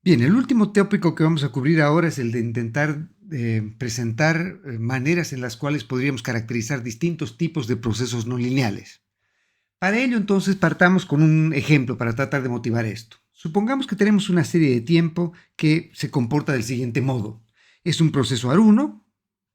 Bien, el último tópico que vamos a cubrir ahora es el de intentar presentar maneras en las cuales podríamos caracterizar distintos tipos de procesos no lineales. Para ello, entonces, partamos con un ejemplo para tratar de motivar esto. Supongamos que tenemos una serie de tiempo que se comporta del siguiente modo. Es un proceso R1,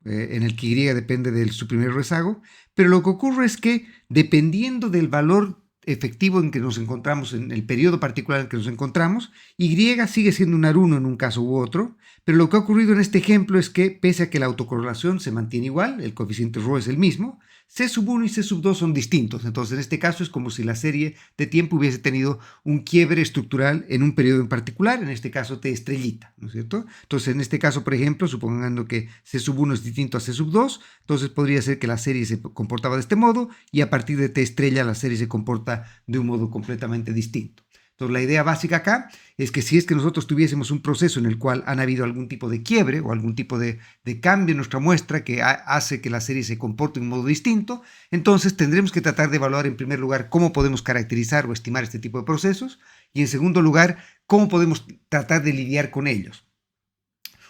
en el que Y depende de su primer rezago, pero lo que ocurre es que, dependiendo del valor efectivo en que nos encontramos, en el periodo particular en que nos encontramos, Y sigue siendo un R1 en un caso u otro, pero lo que ha ocurrido en este ejemplo es que, pese a que la autocorrelación se mantiene igual, el coeficiente ρ es el mismo, C1 y C2 son distintos. Entonces, en este caso es como si la serie de tiempo hubiese tenido un quiebre estructural en un periodo en particular, en este caso T estrellita, ¿no es cierto? Entonces, en este caso, por ejemplo, supongando que C1 es distinto a C2, entonces podría ser que la serie se comportaba de este modo y a partir de T estrella la serie se comporta de un modo completamente distinto. Entonces, la idea básica acá es que si es que nosotros tuviésemos un proceso en el cual han habido algún tipo de quiebre o algún tipo de cambio en nuestra muestra que hace que la serie se comporte de un modo distinto, entonces tendremos que tratar de evaluar en primer lugar cómo podemos caracterizar o estimar este tipo de procesos y en segundo lugar cómo podemos tratar de lidiar con ellos.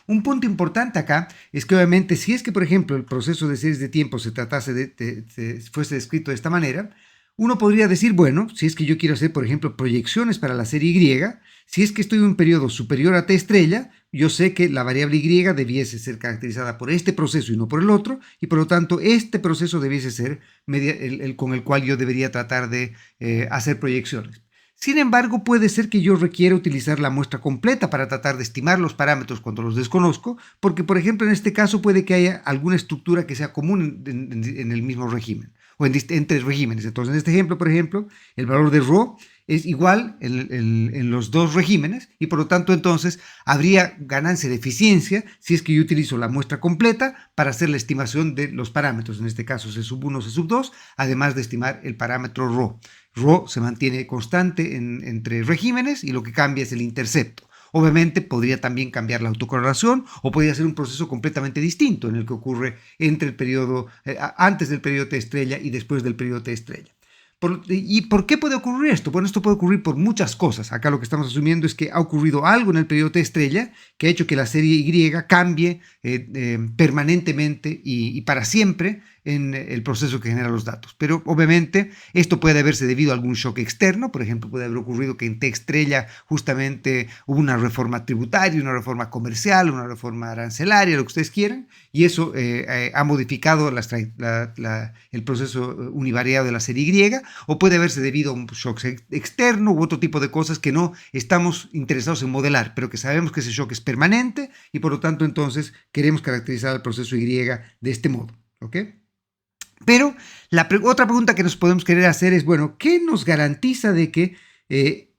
Un punto importante acá es que obviamente si es que por ejemplo el proceso de series de tiempo fuese descrito de esta manera, uno podría decir, bueno, si es que yo quiero hacer, por ejemplo, proyecciones para la serie Y, si es que estoy en un periodo superior a T estrella, yo sé que la variable Y debiese ser caracterizada por este proceso y no por el otro, y por lo tanto este proceso debiese ser el con el cual yo debería tratar de hacer proyecciones. Sin embargo, puede ser que yo requiera utilizar la muestra completa para tratar de estimar los parámetros cuando los desconozco, porque por ejemplo en este caso puede que haya alguna estructura que sea común en el mismo régimen o entre regímenes. Entonces en este ejemplo, por ejemplo, el valor de ρ es igual en los dos regímenes y por lo tanto entonces habría ganancia de eficiencia si es que yo utilizo la muestra completa para hacer la estimación de los parámetros, en este caso C1, C2, además de estimar el parámetro ρ. ρ se mantiene constante entre regímenes y lo que cambia es el intercepto. Obviamente podría también cambiar la autocorrelación o podría ser un proceso completamente distinto en el que ocurre entre el periodo, antes del periodo T estrella y después del periodo T estrella. ¿Y por qué puede ocurrir esto? Bueno, esto puede ocurrir por muchas cosas. Acá lo que estamos asumiendo es que ha ocurrido algo en el periodo T estrella que ha hecho que la serie Y cambie permanentemente y para siempre en el proceso que genera los datos. Pero obviamente esto puede haberse debido a algún shock externo. Por ejemplo, puede haber ocurrido que en T estrella justamente hubo una reforma tributaria, una reforma comercial, una reforma arancelaria, lo que ustedes quieran, y eso ha modificado el proceso univariado de la serie Y, o puede haberse debido a un shock externo u otro tipo de cosas que no estamos interesados en modelar, pero que sabemos que ese shock es permanente y por lo tanto entonces queremos caracterizar el proceso Y de este modo, ¿ok? Pero otra pregunta que nos podemos querer hacer es, bueno, ¿qué nos garantiza de que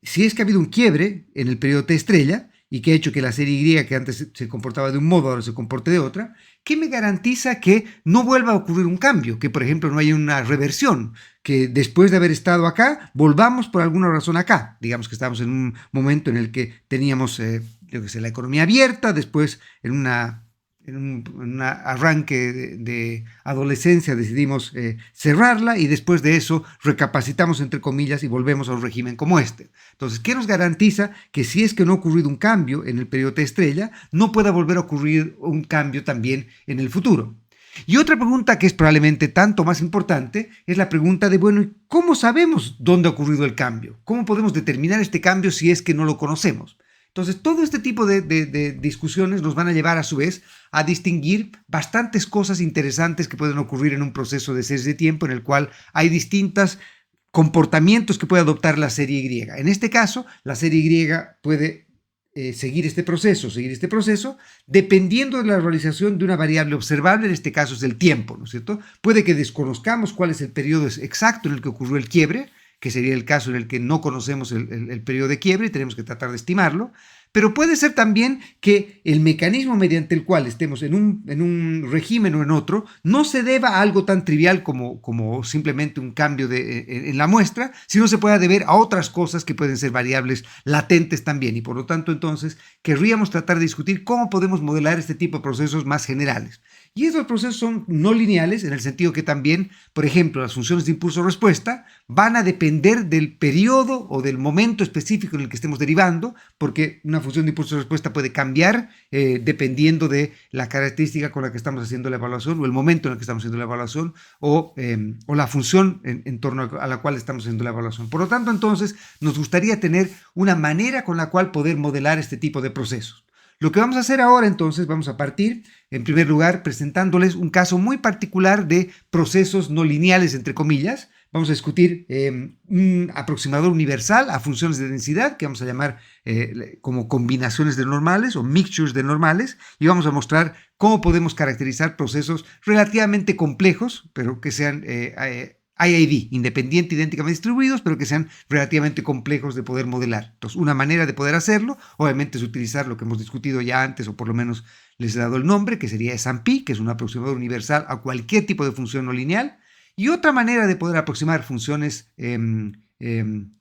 si es que ha habido un quiebre en el periodo T estrella y que ha hecho que la serie Y, que antes se comportaba de un modo, ahora se comporte de otra, ¿qué me garantiza que no vuelva a ocurrir un cambio? Que, por ejemplo, no haya una reversión, que después de haber estado acá, volvamos por alguna razón acá. Digamos que estamos en un momento en el que teníamos, yo qué sé, la economía abierta, después en un arranque de adolescencia decidimos cerrarla y después de eso recapacitamos entre comillas y volvemos a un régimen como este. Entonces, ¿qué nos garantiza que si es que no ha ocurrido un cambio en el periodo T estrella, no pueda volver a ocurrir un cambio también en el futuro? Y otra pregunta que es probablemente tanto más importante es la pregunta de, bueno, ¿cómo sabemos dónde ha ocurrido el cambio? ¿Cómo podemos determinar este cambio si es que no lo conocemos? Entonces, todo este tipo de discusiones nos van a llevar a su vez a distinguir bastantes cosas interesantes que pueden ocurrir en un proceso de series de tiempo en el cual hay distintos comportamientos que puede adoptar la serie Y. En este caso, la serie Y puede seguir este proceso, dependiendo de la realización de una variable observable, en este caso es el tiempo, ¿no es cierto? Puede que desconozcamos cuál es el periodo exacto en el que ocurrió el quiebre, que sería el caso en el que no conocemos el periodo de quiebre y tenemos que tratar de estimarlo, pero puede ser también que el mecanismo mediante el cual estemos en un régimen o en otro no se deba a algo tan trivial como simplemente un cambio en la muestra, sino se pueda deber a otras cosas que pueden ser variables latentes también y por lo tanto entonces querríamos tratar de discutir cómo podemos modelar este tipo de procesos más generales. Y estos procesos son no lineales en el sentido que también, por ejemplo, las funciones de impulso-respuesta van a depender del periodo o del momento específico en el que estemos derivando, porque una una función de impulso de respuesta puede cambiar dependiendo de la característica con la que estamos haciendo la evaluación o el momento en el que estamos haciendo la evaluación o la función en torno a la cual estamos haciendo la evaluación. Por lo tanto, entonces, nos gustaría tener una manera con la cual poder modelar este tipo de procesos. Lo que vamos a hacer ahora, entonces, vamos a partir, en primer lugar, presentándoles un caso muy particular de procesos no lineales, entre comillas. Vamos a discutir un aproximador universal a funciones de densidad, que vamos a llamar como combinaciones de normales o mixtures de normales, y vamos a mostrar cómo podemos caracterizar procesos relativamente complejos, pero que sean IID, independiente, idénticamente distribuidos, pero que sean relativamente complejos de poder modelar. Entonces, una manera de poder hacerlo, obviamente, es utilizar lo que hemos discutido ya antes, o por lo menos les he dado el nombre, que sería S&P, que es un aproximador universal a cualquier tipo de función no lineal. Y otra manera de poder aproximar funciones de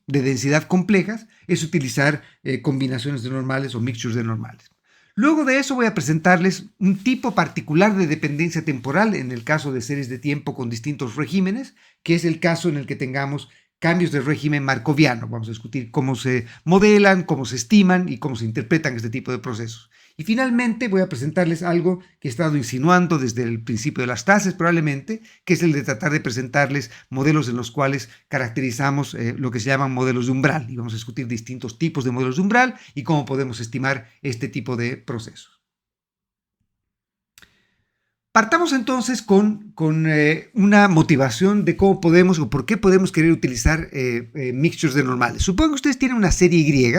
densidad complejas es utilizar combinaciones de normales o mixtures de normales. Luego de eso voy a presentarles un tipo particular de dependencia temporal en el caso de series de tiempo con distintos regímenes, que es el caso en el que tengamos cambios de régimen markoviano. Vamos a discutir cómo se modelan, cómo se estiman y cómo se interpretan este tipo de procesos. Y finalmente voy a presentarles algo que he estado insinuando desde el principio de las clases probablemente, que es el de tratar de presentarles modelos en los cuales caracterizamos lo que se llaman modelos de umbral. Y vamos a discutir distintos tipos de modelos de umbral y cómo podemos estimar este tipo de procesos. Partamos entonces con una motivación de cómo podemos o por qué podemos querer utilizar mixtures de normales. Supongo que ustedes tienen una serie Y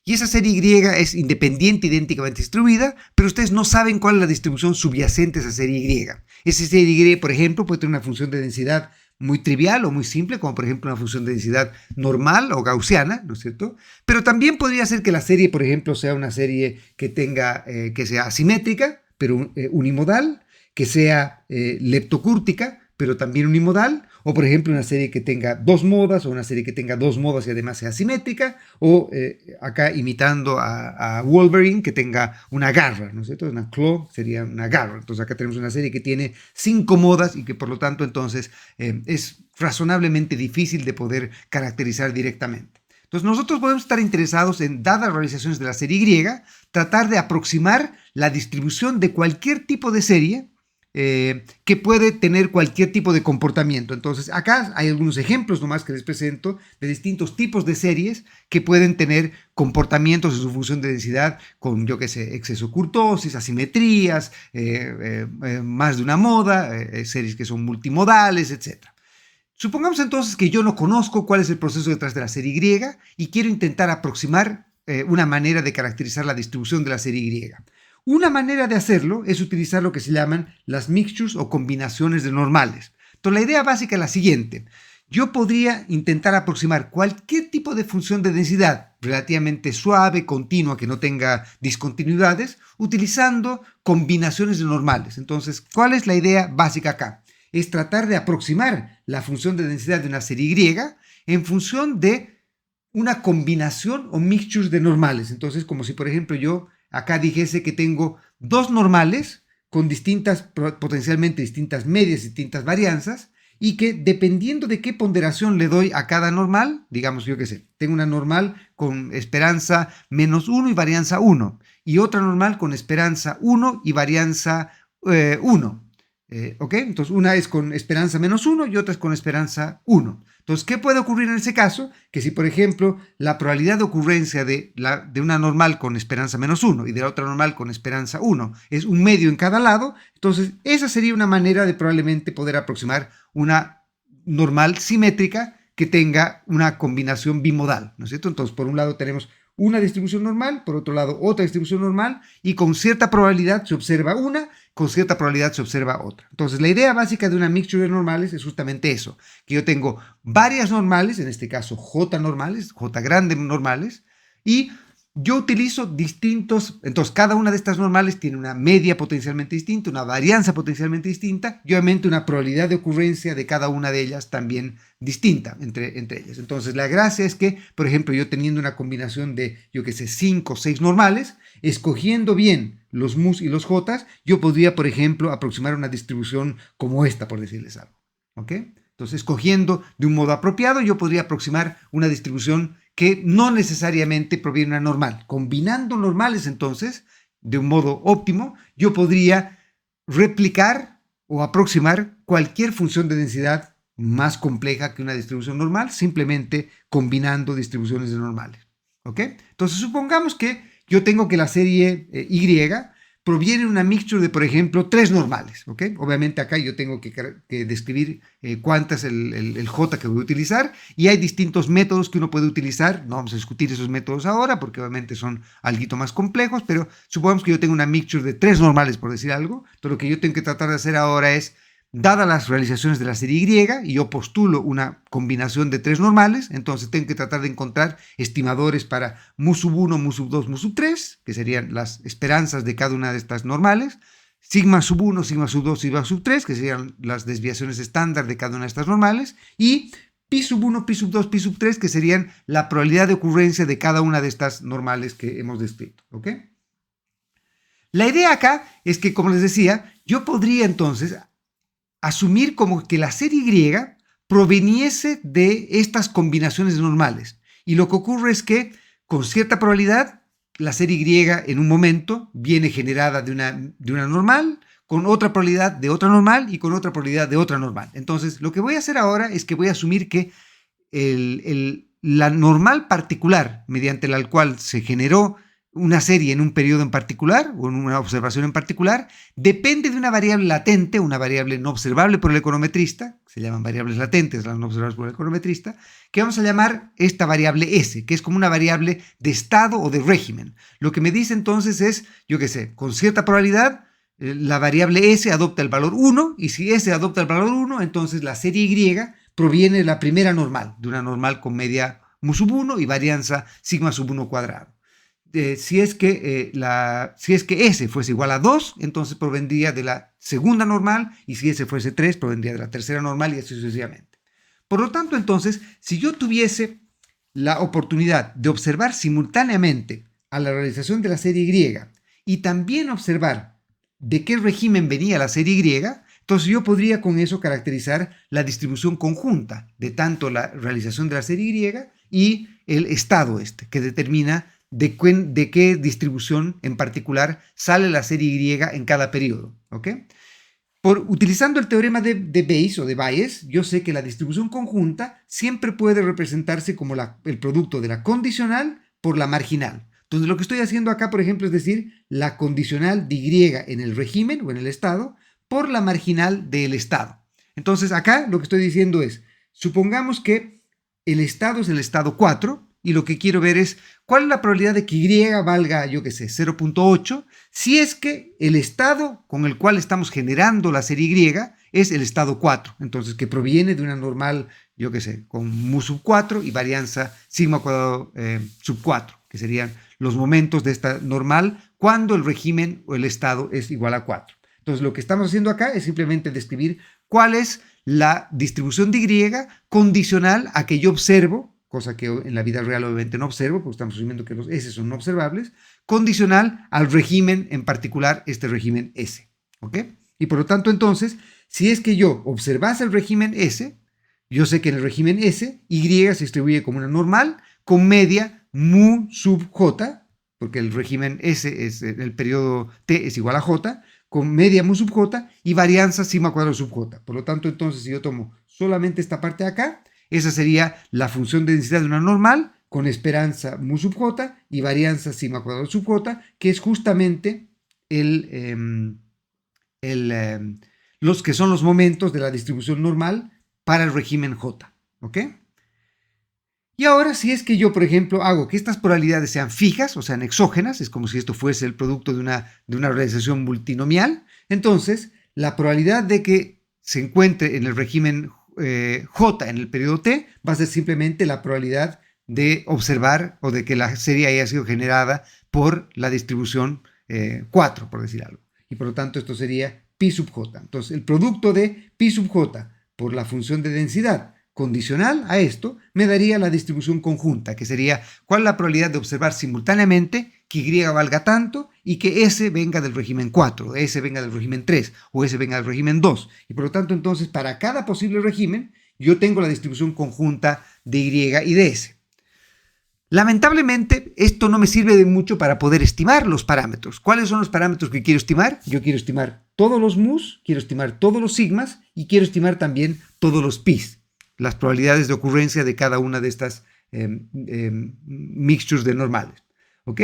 y esa serie Y es independiente, idénticamente distribuida, pero ustedes no saben cuál es la distribución subyacente a esa serie Y. Esa serie Y, por ejemplo, puede tener una función de densidad muy trivial o muy simple, como por ejemplo una función de densidad normal o gaussiana, ¿no es cierto? Pero también podría ser que la serie, por ejemplo, sea una serie que sea asimétrica, pero unimodal, que sea leptocúrtica, pero también unimodal, o por ejemplo una serie que tenga dos modas, o una serie que tenga dos modas y además sea asimétrica, o acá imitando a Wolverine, que tenga una garra, ¿no es cierto? Una claw sería una garra. Entonces acá tenemos una serie que tiene 5 modas y que por lo tanto entonces es razonablemente difícil de poder caracterizar directamente. Entonces nosotros podemos estar interesados en, dadas las realizaciones de la serie Y, tratar de aproximar la distribución de cualquier tipo de serie que puede tener cualquier tipo de comportamiento. Entonces, acá hay algunos ejemplos nomás que les presento de distintos tipos de series que pueden tener comportamientos en su función de densidad con, yo qué sé, exceso kurtosis, asimetrías, más de una moda, series que son multimodales, etc. Supongamos entonces que yo no conozco cuál es el proceso detrás de la serie Y y quiero intentar aproximar una manera de caracterizar la distribución de la serie Y. Una manera de hacerlo es utilizar lo que se llaman las mixtures o combinaciones de normales. Entonces, la idea básica es la siguiente. Yo podría intentar aproximar cualquier tipo de función de densidad relativamente suave, continua, que no tenga discontinuidades, utilizando combinaciones de normales. Entonces, ¿cuál es la idea básica acá? Es tratar de aproximar la función de densidad de una serie Y en función de una combinación o mixtures de normales. Entonces, como si, por ejemplo, yo acá dijese que tengo dos normales con potencialmente distintas medias, distintas varianzas, y que dependiendo de qué ponderación le doy a cada normal, digamos, yo qué sé, tengo una normal con esperanza -1 y varianza 1, y otra normal con esperanza 1 y varianza 1. ¿Ok? Entonces, una es con esperanza -1 y otra es con esperanza 1. Entonces, ¿qué puede ocurrir en ese caso? Que si, por ejemplo, la probabilidad de ocurrencia de una normal con esperanza -1 y de la otra normal con esperanza 1 es un medio en cada lado, entonces esa sería una manera de probablemente poder aproximar una normal simétrica que tenga una combinación bimodal, ¿no es cierto? Entonces, por un lado tenemos una distribución normal, por otro lado otra distribución normal, y con cierta probabilidad se observa una, con cierta probabilidad se observa otra. Entonces, la idea básica de una mixture de normales es justamente eso, que yo tengo varias normales, en este caso J normales, J grande normales, y yo utilizo distintos, entonces cada una de estas normales tiene una media potencialmente distinta, una varianza potencialmente distinta, y obviamente una probabilidad de ocurrencia de cada una de ellas también distinta entre ellas. Entonces la gracia es que, por ejemplo, yo teniendo una combinación de, yo qué sé, 5 o 6 normales, escogiendo bien los mus y los jotas, yo podría, por ejemplo, aproximar una distribución como esta, por decirles algo. ¿Ok? Entonces, escogiendo de un modo apropiado, yo podría aproximar una distribución que no necesariamente proviene de una normal. Combinando normales, entonces, de un modo óptimo, yo podría replicar o aproximar cualquier función de densidad más compleja que una distribución normal, simplemente combinando distribuciones de normales. ¿Ok? Entonces, supongamos que yo tengo que la serie Y proviene de una mixture de, por ejemplo, tres normales. ¿Ok? Obviamente acá yo tengo que describir cuántas el J que voy a utilizar, y hay distintos métodos que uno puede utilizar. No vamos a discutir esos métodos ahora porque obviamente son algo más complejos, pero supongamos que yo tengo una mixture de tres normales, por decir algo. Entonces lo que yo tengo que tratar de hacer ahora es, dadas las realizaciones de la serie Y, y yo postulo una combinación de tres normales, entonces tengo que tratar de encontrar estimadores para mu sub 1, mu sub 2, mu sub 3, que serían las esperanzas de cada una de estas normales, sigma sub 1, sigma sub 2, sigma sub 3, que serían las desviaciones estándar de cada una de estas normales, y pi sub 1, pi sub 2, pi sub 3, que serían la probabilidad de ocurrencia de cada una de estas normales que hemos descrito. ¿Ok? La idea acá es que, como les decía, yo podría entonces asumir como que la serie Y proveniese de estas combinaciones normales. Y lo que ocurre es que, con cierta probabilidad, la serie Y en un momento viene generada de una normal, con otra probabilidad de otra normal y con otra probabilidad de otra normal. Entonces, lo que voy a hacer ahora es que voy a asumir que la normal particular mediante la cual se generó una serie en un periodo en particular o en una observación en particular depende de una variable latente, una variable no observable por el econometrista, se llaman variables latentes las no observables por el econometrista, que vamos a llamar esta variable S, que es como una variable de estado o de régimen. Lo que me dice entonces es, yo qué sé, con cierta probabilidad la variable S adopta el valor 1, y si S adopta el valor 1, entonces la serie Y proviene de la primera normal, de una normal con media mu sub 1 y varianza sigma sub 1 cuadrado. Si es que S fuese igual a 2, entonces provendría de la segunda normal, y si S fuese 3, provendría de la tercera normal, y así sucesivamente. Por lo tanto, entonces, si yo tuviese la oportunidad de observar simultáneamente a la realización de la serie Y y también observar de qué régimen venía la serie Y, entonces yo podría con eso caracterizar la distribución conjunta de tanto la realización de la serie Y y el estado que determina de qué distribución en particular sale la serie Y en cada periodo. ¿Ok? Utilizando el teorema de Bayes o de Bayes, yo sé que la distribución conjunta siempre puede representarse como el producto de la condicional por la marginal. Entonces lo que estoy haciendo acá, por ejemplo, es decir, la condicional de Y en el régimen o en el estado por la marginal del estado. Entonces acá lo que estoy diciendo es, supongamos que el estado es el estado 4, y lo que quiero ver es cuál es la probabilidad de que Y valga, yo qué sé, 0.8, si es que el estado con el cual estamos generando la serie Y es el estado 4, entonces que proviene de una normal, yo qué sé, con mu sub 4 y varianza sigma cuadrado sub 4, que serían los momentos de esta normal cuando el régimen o el estado es igual a 4. Entonces lo que estamos haciendo acá es simplemente describir cuál es la distribución de Y condicional a que yo observo, cosa que en la vida real obviamente no observo, porque estamos asumiendo que los S son no observables, condicional al régimen, en particular este régimen S. ¿Ok? Y por lo tanto, entonces, si es que yo observase el régimen S, yo sé que en el régimen S, Y se distribuye como una normal con media mu sub J, porque el régimen S es el periodo T es igual a J, con media mu sub J y varianza sigma cuadrado sub J. Por lo tanto, entonces, si yo tomo solamente esta parte de acá, esa sería la función de densidad de una normal con esperanza mu sub J y varianza sigma cuadrado sub J, que es justamente los que son los momentos de la distribución normal para el régimen J. ¿Ok? Y ahora, si es que yo, por ejemplo, hago que estas probabilidades sean fijas, o sean exógenas, es como si esto fuese el producto de una realización multinomial, entonces la probabilidad de que se encuentre en el régimen J en el periodo T va a ser simplemente la probabilidad de observar o de que la serie haya sido generada por la distribución 4, por decir algo. Y por lo tanto esto sería pi sub j. Entonces el producto de pi sub j por la función de densidad condicional a esto me daría la distribución conjunta, que sería cuál es la probabilidad de observar simultáneamente que Y valga tanto y que S venga del régimen 4, S venga del régimen 3 o S venga del régimen 2. Y por lo tanto, entonces, para cada posible régimen, yo tengo la distribución conjunta de Y y de S. Lamentablemente, esto no me sirve de mucho para poder estimar los parámetros. ¿Cuáles son los parámetros que quiero estimar? Yo quiero estimar todos los mus, quiero estimar todos los sigmas y quiero estimar también todos los pis, las probabilidades de ocurrencia de cada una de estas mixtures de normales. ¿Ok?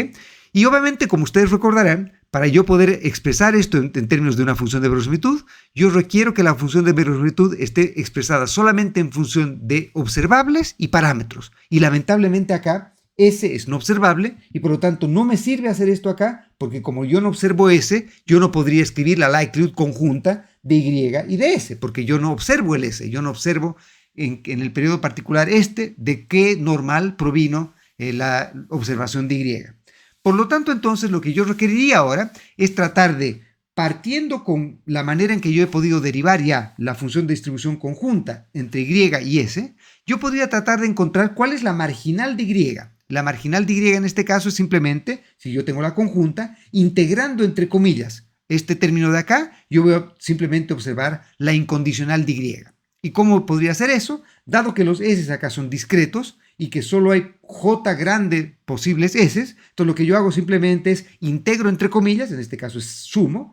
Y obviamente, como ustedes recordarán, para yo poder expresar esto en términos de una función de verosimilitud, yo requiero que la función de verosimilitud esté expresada solamente en función de observables y parámetros. Y lamentablemente acá S es no observable y por lo tanto no me sirve hacer esto acá porque como yo no observo S, yo no podría escribir la likelihood conjunta de Y y de S porque yo no observo el S, yo no observo en el periodo particular de qué normal provino la observación de Y. Por lo tanto, entonces, lo que yo requeriría ahora es tratar de, partiendo con la manera en que yo he podido derivar ya la función de distribución conjunta entre Y y S, yo podría tratar de encontrar cuál es la marginal de Y. La marginal de Y en este caso es simplemente, si yo tengo la conjunta, integrando entre comillas este término de acá, yo voy a simplemente observar la incondicional de Y. ¿Y cómo podría hacer eso? Dado que los S acá son discretos, y que solo hay J grande posibles S, entonces lo que yo hago simplemente es integro entre comillas, en este caso es sumo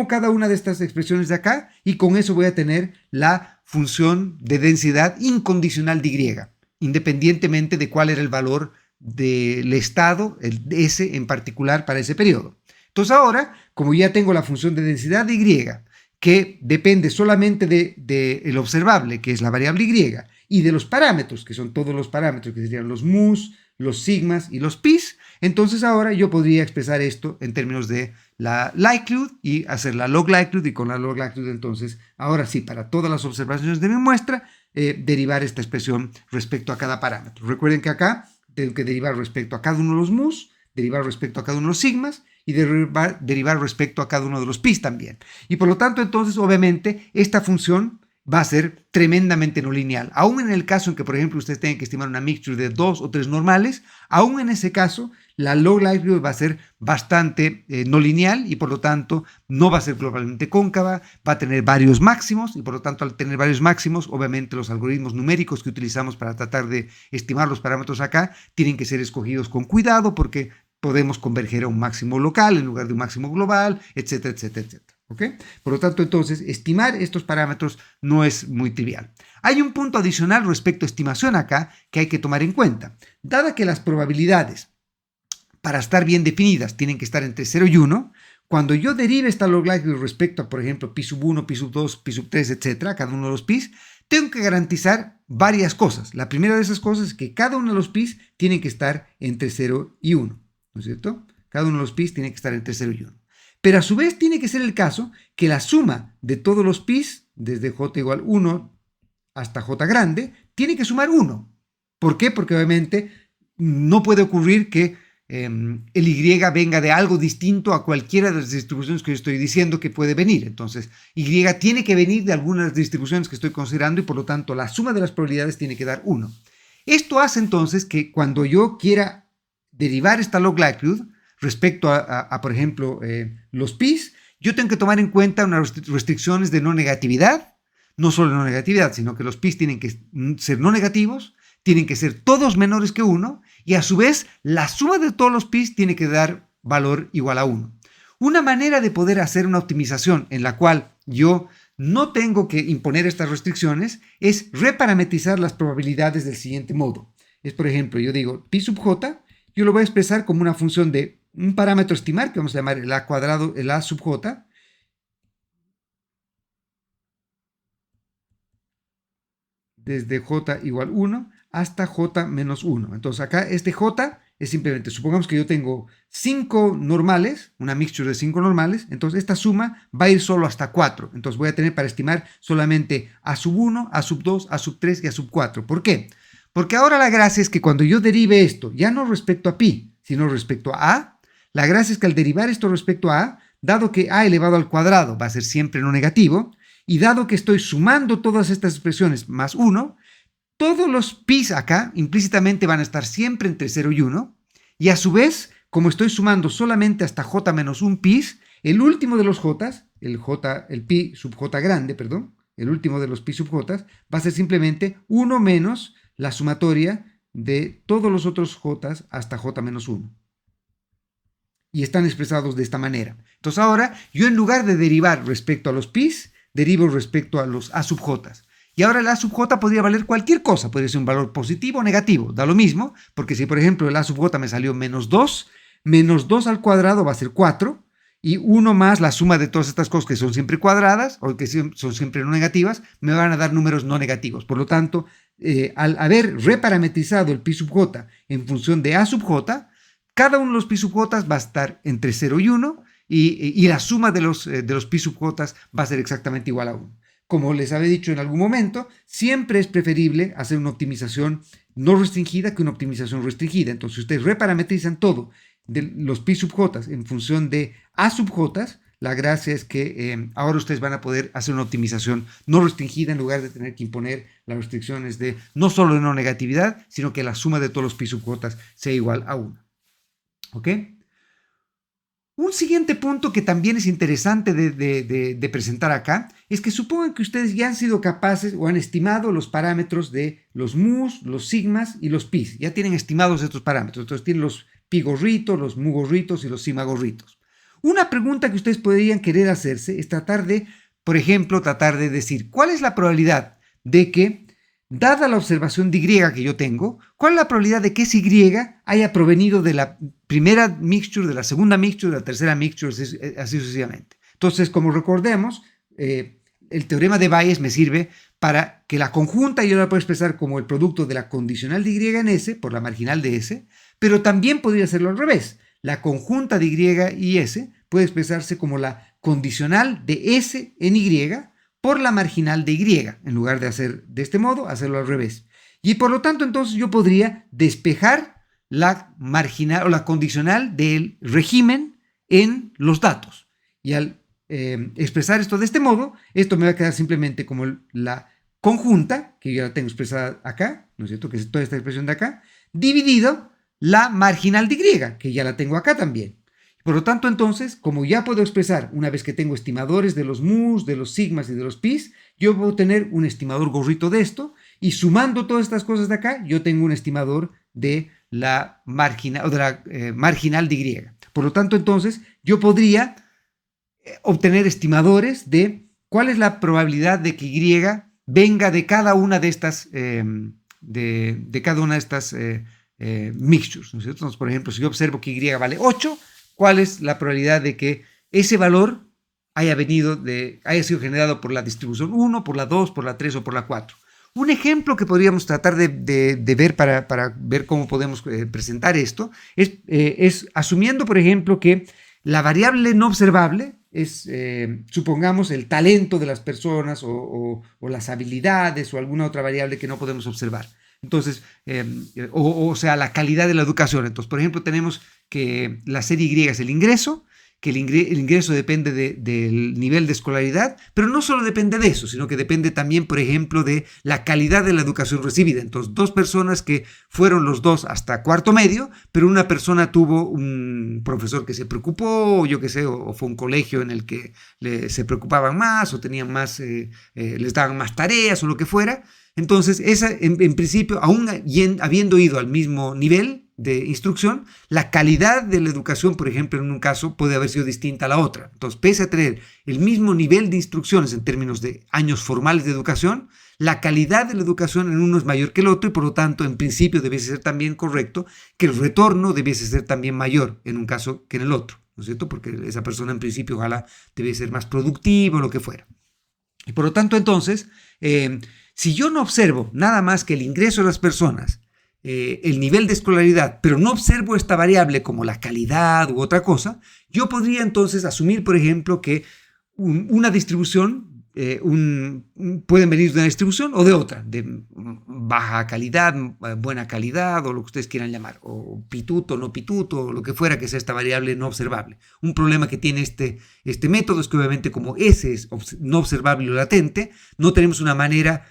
cada una de estas expresiones de acá y con eso voy a tener la función de densidad incondicional de Y, independientemente de cuál era el valor del estado, el S en particular para ese periodo. Entonces ahora, como ya tengo la función de densidad de Y, que depende solamente del observable, que es la variable Y, y de los parámetros, que son todos los parámetros, que serían los mus, los sigmas y los pis, entonces ahora yo podría expresar esto en términos de la likelihood y hacer la log likelihood, y con la log likelihood entonces, ahora sí, para todas las observaciones de mi muestra, derivar esta expresión respecto a cada parámetro. Recuerden que acá tengo que derivar respecto a cada uno de los mus, derivar respecto a cada uno de los sigmas, y derivar respecto a cada uno de los pis también. Y por lo tanto, entonces, obviamente, esta función va a ser tremendamente no lineal. Aún en el caso en que, por ejemplo, ustedes tengan que estimar una mixture de 2 o 3 normales, aún en ese caso, la log likelihood va a ser bastante no lineal y por lo tanto no va a ser globalmente cóncava, va a tener varios máximos y por lo tanto al tener varios máximos, obviamente los algoritmos numéricos que utilizamos para tratar de estimar los parámetros acá tienen que ser escogidos con cuidado porque podemos converger a un máximo local en lugar de un máximo global, etcétera, etcétera, etcétera. ¿Okay? Por lo tanto, entonces, estimar estos parámetros no es muy trivial. Hay un punto adicional respecto a estimación acá que hay que tomar en cuenta. Dada que las probabilidades para estar bien definidas tienen que estar entre 0 y 1, cuando yo derive esta log likelihood respecto a, por ejemplo, pi sub 1, pi sub 2, pi sub 3, etcétera, cada uno de los pis, tengo que garantizar varias cosas. La primera de esas cosas es que cada uno de los pis tiene que estar entre 0 y 1, ¿no es cierto? Cada uno de los pis tiene que estar entre 0 y 1. Pero a su vez tiene que ser el caso que la suma de todos los pis, desde j igual 1 hasta j grande, tiene que sumar 1. ¿Por qué? Porque obviamente no puede ocurrir que el y venga de algo distinto a cualquiera de las distribuciones que yo estoy diciendo que puede venir. Entonces, y tiene que venir de algunas distribuciones que estoy considerando y por lo tanto la suma de las probabilidades tiene que dar 1. Esto hace entonces que cuando yo quiera derivar esta log likelihood, respecto a por ejemplo, los pis, yo tengo que tomar en cuenta unas restricciones de no negatividad, no solo no negatividad, sino que los pis tienen que ser no negativos, tienen que ser todos menores que 1, y a su vez la suma de todos los pis tiene que dar valor igual a 1. Una manera de poder hacer una optimización en la cual yo no tengo que imponer estas restricciones es reparametrizar las probabilidades del siguiente modo. Es, por ejemplo, yo digo pi sub j, yo lo voy a expresar como una función de un parámetro estimar que vamos a llamar el a cuadrado, el a sub j, desde j igual 1 hasta j menos 1. Entonces acá este j es simplemente, supongamos que yo tengo 5 normales, una mixture de 5 normales, entonces esta suma va a ir solo hasta 4. Entonces voy a tener para estimar solamente a sub 1, a sub 2, a sub 3 y a sub 4. ¿Por qué? Porque ahora la gracia es que cuando yo derive esto, ya no respecto a pi, sino respecto a a, la gracia es que al derivar esto respecto a a, dado que a elevado al cuadrado va a ser siempre no negativo, y dado que estoy sumando todas estas expresiones más 1, todos los pis acá implícitamente van a estar siempre entre 0 y 1, y a su vez, como estoy sumando solamente hasta j menos 1 pis, el último de los j's, el pi sub j grande, perdón, el último de los pi sub j, va a ser simplemente 1 menos la sumatoria de todos los otros j hasta j-1. Y están expresados de esta manera. Entonces ahora yo, en lugar de derivar respecto a los pis, derivo respecto a los a sub j. Y ahora el a sub j podría valer cualquier cosa, podría ser un valor positivo o negativo, da lo mismo, porque si por ejemplo el a sub j me salió -2, -2 al cuadrado va a ser 4, y 1 más la suma de todas estas cosas que son siempre cuadradas, o que son siempre no negativas, me van a dar números no negativos. Por lo tanto, al haber reparametrizado el pi sub j en función de a sub j, cada uno de los pi sub j va a estar entre 0 y 1, y la suma de los pi sub j va a ser exactamente igual a 1. Como les había dicho en algún momento, siempre es preferible hacer una optimización no restringida que una optimización restringida. Entonces, ustedes reparametrizan todo de los pi sub j en función de a sub j. La gracia es que ahora ustedes van a poder hacer una optimización no restringida en lugar de tener que imponer las restricciones de no solo de no negatividad, sino que la suma de todos los pi sub j sea igual a 1. ¿Ok? Un siguiente punto que también es interesante de presentar acá es que supongan que ustedes ya han sido capaces o han estimado los parámetros de los mus, los sigmas y los pis. Ya tienen estimados estos parámetros. Entonces tienen los pi gorritos, los mu gorritos y los sigma gorritos. Una pregunta que ustedes podrían querer hacerse es tratar de, por ejemplo, decir cuál es la probabilidad de que, dada la observación de Y que yo tengo, ¿cuál es la probabilidad de que ese Y haya provenido de la primera mixture, de la segunda mixture, de la tercera mixture, así sucesivamente? Entonces, como recordemos, el teorema de Bayes me sirve para que la conjunta yo la puedo expresar como el producto de la condicional de Y en S por la marginal de S, pero también podría hacerlo al revés. La conjunta de Y y S puede expresarse como la condicional de S en Y por la marginal de Y, en lugar de hacer de este modo, hacerlo al revés. Y por lo tanto, entonces yo podría despejar la marginal o la condicional del régimen en los datos. Y al expresar esto de este modo, esto me va a quedar simplemente como la conjunta, que yo la tengo expresada acá, ¿no es cierto? Que es toda esta expresión de acá, dividido la marginal de Y, que ya la tengo acá también. Por lo tanto, entonces, como ya puedo expresar, una vez que tengo estimadores de los mus, de los sigmas y de los pis, yo puedo tener un estimador gorrito de esto, y sumando todas estas cosas de acá, yo tengo un estimador de la marginal, o de la marginal de Y. Por lo tanto, entonces, yo podría obtener estimadores de cuál es la probabilidad de que Y venga de cada una de estas mixtures, ¿no es cierto? Entonces, por ejemplo, si yo observo que Y vale 8, ¿cuál es la probabilidad de que ese valor haya sido generado por la distribución 1, por la 2, por la 3 o por la 4? Un ejemplo que podríamos tratar de ver para ver cómo podemos presentar esto es asumiendo, por ejemplo, que la variable no observable es, supongamos, el talento de las personas o las habilidades o alguna otra variable que no podemos observar. Entonces, o sea, la calidad de la educación. Entonces, por ejemplo, tenemos que la serie Y es el ingreso, que el ingreso depende del nivel de escolaridad, pero no solo depende de eso, sino que depende también, por ejemplo, de la calidad de la educación recibida. Entonces, dos personas que fueron los dos hasta cuarto medio, pero una persona tuvo un profesor que se preocupó, yo qué sé, o fue un colegio en el que se preocupaban más, o tenían más, les daban más tareas, o lo que fuera. Entonces, esa, en principio, aún habiendo ido al mismo nivel de instrucción, la calidad de la educación, por ejemplo, en un caso puede haber sido distinta a la otra. Entonces, pese a tener el mismo nivel de instrucciones en términos de años formales de educación, la calidad de la educación en uno es mayor que el otro y por lo tanto, en principio, debiese ser también correcto que el retorno debiese ser también mayor en un caso que en el otro, ¿no es cierto? Porque esa persona en principio ojalá debiese ser más productiva o lo que fuera. Y por lo tanto, entonces, si yo no observo nada más que el ingreso de las personas, el nivel de escolaridad, pero no observo esta variable como la calidad u otra cosa, yo podría entonces asumir, por ejemplo, que una distribución, pueden venir de una distribución o de otra, de baja calidad, buena calidad o lo que ustedes quieran llamar, o pituto, no pituto, o lo que fuera que sea esta variable no observable. Un problema que tiene este método es que obviamente como S es no observable o latente, no tenemos una manera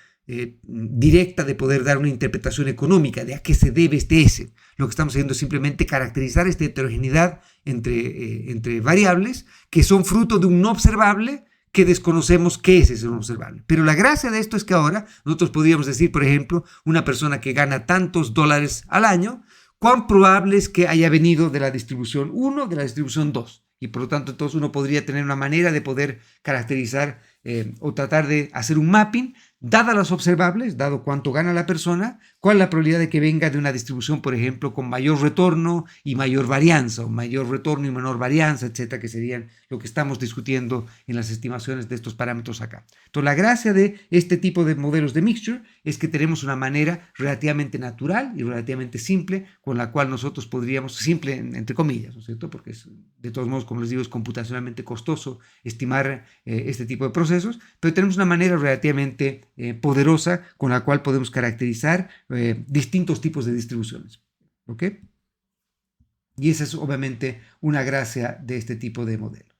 directa de poder dar una interpretación económica de a qué se debe este S. Lo que estamos haciendo es simplemente caracterizar esta heterogeneidad entre variables que son fruto de un no observable que desconocemos qué es ese no observable. Pero la gracia de esto es que ahora nosotros podríamos decir, por ejemplo, una persona que gana tantos dólares al año, cuán probable es que haya venido de la distribución 1, de la distribución 2. Y por lo tanto, entonces uno podría tener una manera de poder caracterizar o tratar de hacer un mapping, dadas las observables, dado cuánto gana la persona, cuál es la probabilidad de que venga de una distribución, por ejemplo, con mayor retorno y mayor varianza, o mayor retorno y menor varianza, etcétera, que serían lo que estamos discutiendo en las estimaciones de estos parámetros acá. Entonces, la gracia de este tipo de modelos de mixture es que tenemos una manera relativamente natural y relativamente simple con la cual nosotros podríamos, simple entre comillas, ¿no es cierto? Porque es, de todos modos, como les digo, es computacionalmente costoso estimar este tipo de procesos, pero tenemos una manera relativamente poderosa con la cual podemos caracterizar distintos tipos de distribuciones. ¿Ok? Y esa es obviamente una gracia de este tipo de modelo.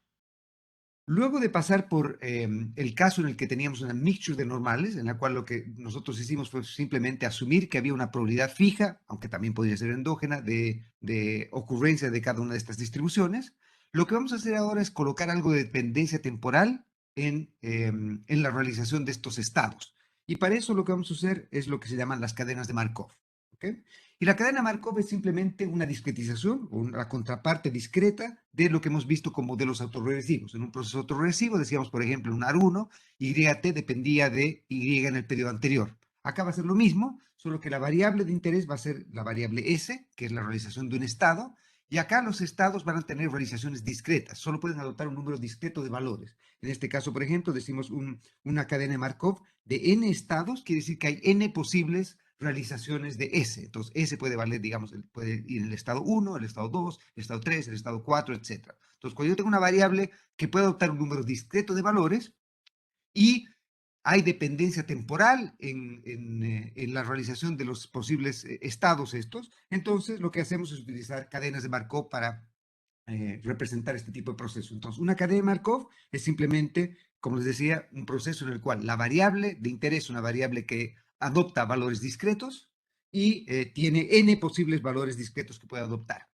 Luego de pasar por el caso en el que teníamos una mixture de normales, en la cual lo que nosotros hicimos fue simplemente asumir que había una probabilidad fija, aunque también podría ser endógena, de ocurrencia de cada una de estas distribuciones, lo que vamos a hacer ahora es colocar algo de dependencia temporal en la realización de estos estados. Y para eso lo que vamos a hacer es lo que se llaman las cadenas de Markov. ¿Okay? Y la cadena Markov es simplemente una discretización o una contraparte discreta de lo que hemos visto con modelos autorregresivos. En un proceso autorregresivo decíamos, por ejemplo, un AR1, YT dependía de Y en el periodo anterior. Acá va a ser lo mismo, solo que la variable de interés va a ser la variable S, que es la realización de un estado, y acá los estados van a tener realizaciones discretas, solo pueden adoptar un número discreto de valores. En este caso, por ejemplo, decimos una cadena de Markov de n estados, quiere decir que hay n posibles realizaciones de S. Entonces, S puede valer, digamos, puede ir en el estado 1, el estado 2, el estado 3, el estado 4, etc. Entonces, cuando yo tengo una variable que puede adoptar un número discreto de valores y hay dependencia temporal en la realización de los posibles estados estos, entonces lo que hacemos es utilizar cadenas de Markov para representar este tipo de proceso. Entonces, una cadena de Markov es simplemente, como les decía, un proceso en el cual la variable de interés es una variable que adopta valores discretos y tiene n posibles valores discretos que puede adoptar.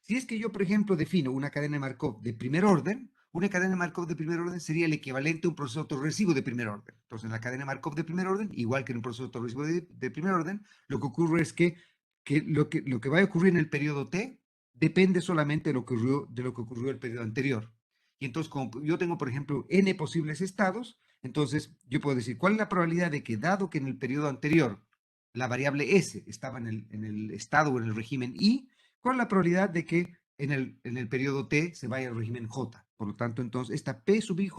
Si es que yo, por ejemplo, defino una cadena de Markov de primer orden, una cadena de Markov de primer orden sería el equivalente a un proceso autorregresivo de primer orden. Entonces, en la cadena de Markov de primer orden, igual que en un proceso autorregresivo de primer orden, lo que ocurre es que lo que va a ocurrir en el periodo t depende solamente de lo que ocurrió el periodo anterior. Y entonces, como yo tengo, por ejemplo, n posibles estados, entonces yo puedo decir, ¿cuál es la probabilidad de que, dado que en el periodo anterior la variable s estaba en el estado o en el régimen i, cuál es la probabilidad de que en el periodo t se vaya al régimen j? Por lo tanto, entonces, esta p sub ij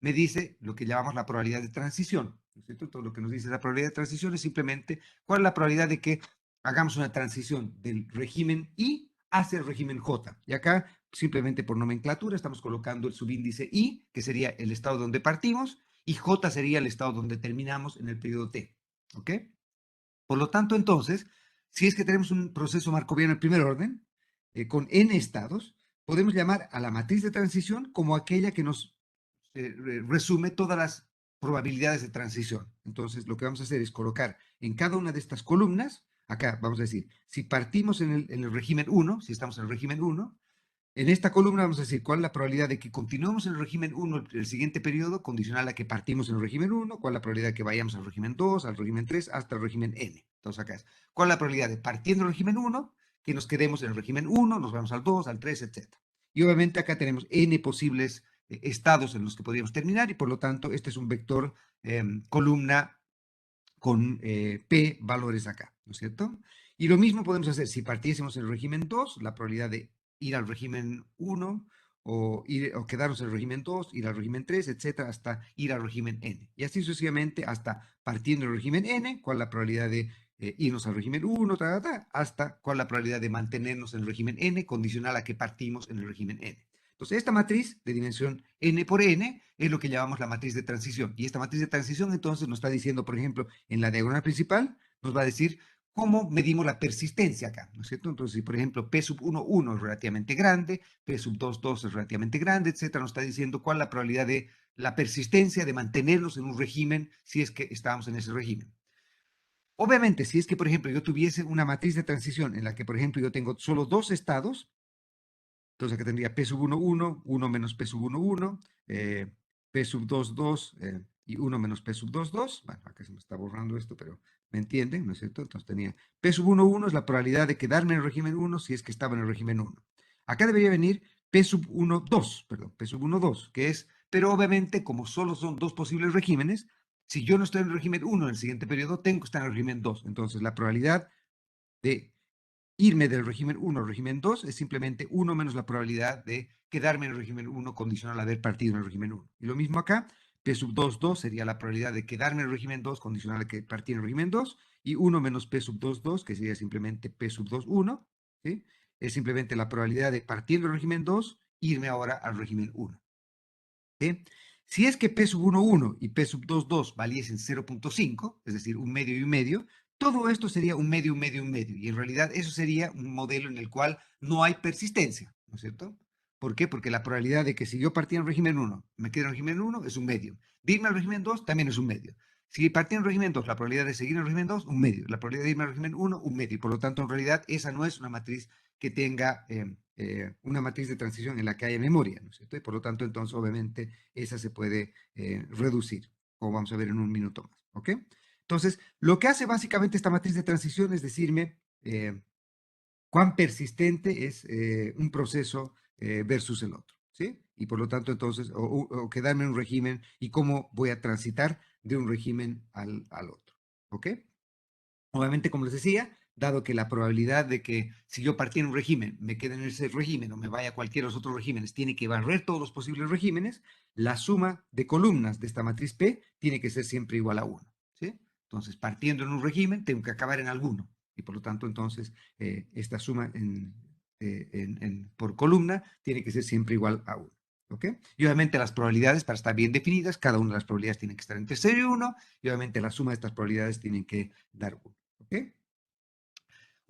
me dice lo que llamamos la probabilidad de transición. ¿No es cierto? Todo lo que nos dice la probabilidad de transición es simplemente cuál es la probabilidad de que hagamos una transición del régimen I hacia el régimen J. Y acá, simplemente por nomenclatura, estamos colocando el subíndice I, que sería el estado donde partimos, y J sería el estado donde terminamos en el periodo T. ¿Ok? Por lo tanto, entonces, si es que tenemos un proceso markoviano en primer orden, con n estados, podemos llamar a la matriz de transición como aquella que nos resume todas las probabilidades de transición. Entonces, lo que vamos a hacer es colocar en cada una de estas columnas, acá vamos a decir, si partimos en el régimen 1, si estamos en el régimen 1, en esta columna vamos a decir cuál es la probabilidad de que continuemos en el régimen 1 el siguiente periodo, condicional a que partimos en el régimen 1, cuál es la probabilidad de que vayamos al régimen 2, al régimen 3, hasta el régimen n. Entonces acá es, cuál es la probabilidad de partiendo del régimen 1, que nos quedemos en el régimen 1, nos vamos al 2, al 3, etc. Y obviamente acá tenemos n posibles estados en los que podríamos terminar y por lo tanto este es un vector columna con p valores acá, ¿no es cierto? Y lo mismo podemos hacer si partiésemos en el régimen 2, la probabilidad de ir al régimen 1 o quedarnos en el régimen 2, ir al régimen 3, etcétera, hasta ir al régimen n. Y así sucesivamente hasta partiendo del régimen n, cuál es la probabilidad de irnos al régimen 1, hasta cuál es la probabilidad de mantenernos en el régimen n, condicional a que partimos en el régimen n. Entonces, esta matriz de dimensión n por n es lo que llamamos la matriz de transición. Y esta matriz de transición entonces nos está diciendo, por ejemplo, en la diagonal principal, nos va a decir cómo medimos la persistencia acá, ¿no es cierto? Entonces, si por ejemplo P sub 1, 1 es relativamente grande, P sub 2, 2 es relativamente grande, etcétera, nos está diciendo cuál es la probabilidad de la persistencia de mantenernos en un régimen si es que estábamos en ese régimen. Obviamente, si es que, por ejemplo, yo tuviese una matriz de transición en la que, por ejemplo, yo tengo solo dos estados, entonces acá tendría P sub 1, 1, 1 menos P sub 1, 1, P sub 2, 2 y 1 menos P sub 2, 2. Bueno, acá se me está borrando esto, pero me entienden, ¿no es cierto? Entonces tenía P sub 1, 1 es la probabilidad de quedarme en el régimen 1 si es que estaba en el régimen 1. Acá debería venir P sub 1, 2, perdón, P sub 1, 2, que es, pero obviamente como solo son dos posibles regímenes, si yo no estoy en el régimen 1 en el siguiente periodo, tengo que estar en el régimen 2. Entonces la probabilidad de irme del régimen 1 al régimen 2 es simplemente 1 menos la probabilidad de quedarme en el régimen 1 condicional a haber partido en el régimen 1. Y lo mismo acá, P sub 2, 2 sería la probabilidad de quedarme en el régimen 2 condicional a que partir en el régimen 2, y 1 menos P sub 2, 2, que sería simplemente P sub 2, 1, ¿sí? Es simplemente la probabilidad de partiendo del régimen 2, irme ahora al régimen 1. ¿Sí? Si es que P sub 1, 1 y P sub 2, 2 valiesen 0.5, es decir, un medio y un medio, todo esto sería un medio, un medio, un medio. Y en realidad eso sería un modelo en el cual no hay persistencia, ¿no es cierto? ¿Por qué? Porque la probabilidad de que si yo partía en régimen 1, me quedo en régimen 1 es un medio. De irme al régimen 2 también es un medio. Si partía en régimen 2, la probabilidad de seguir en régimen 2, un medio. La probabilidad de irme al régimen 1, un medio. Por lo tanto, en realidad, esa no es una matriz que tenga una matriz de transición en la que haya memoria, ¿no es cierto? Y por lo tanto, entonces, obviamente, esa se puede reducir, como vamos a ver en un minuto más, ¿ok? Entonces, lo que hace básicamente esta matriz de transición es decirme cuán persistente es un proceso versus el otro, ¿sí? Y por lo tanto, entonces, o quedarme en un régimen y cómo voy a transitar de un régimen al otro, ¿ok? Obviamente, como les decía, dado que la probabilidad de que si yo partí en un régimen, me quede en ese régimen o me vaya a cualquiera de los otros regímenes, tiene que barrer todos los posibles regímenes, la suma de columnas de esta matriz P tiene que ser siempre igual a 1, ¿sí? Entonces, partiendo en un régimen, tengo que acabar en alguno. Y por lo tanto, entonces, esta suma por columna tiene que ser siempre igual a 1. ¿Ok? Y obviamente las probabilidades, para estar bien definidas, cada una de las probabilidades tiene que estar entre 0 y 1, y obviamente la suma de estas probabilidades tienen que dar 1. ¿Ok?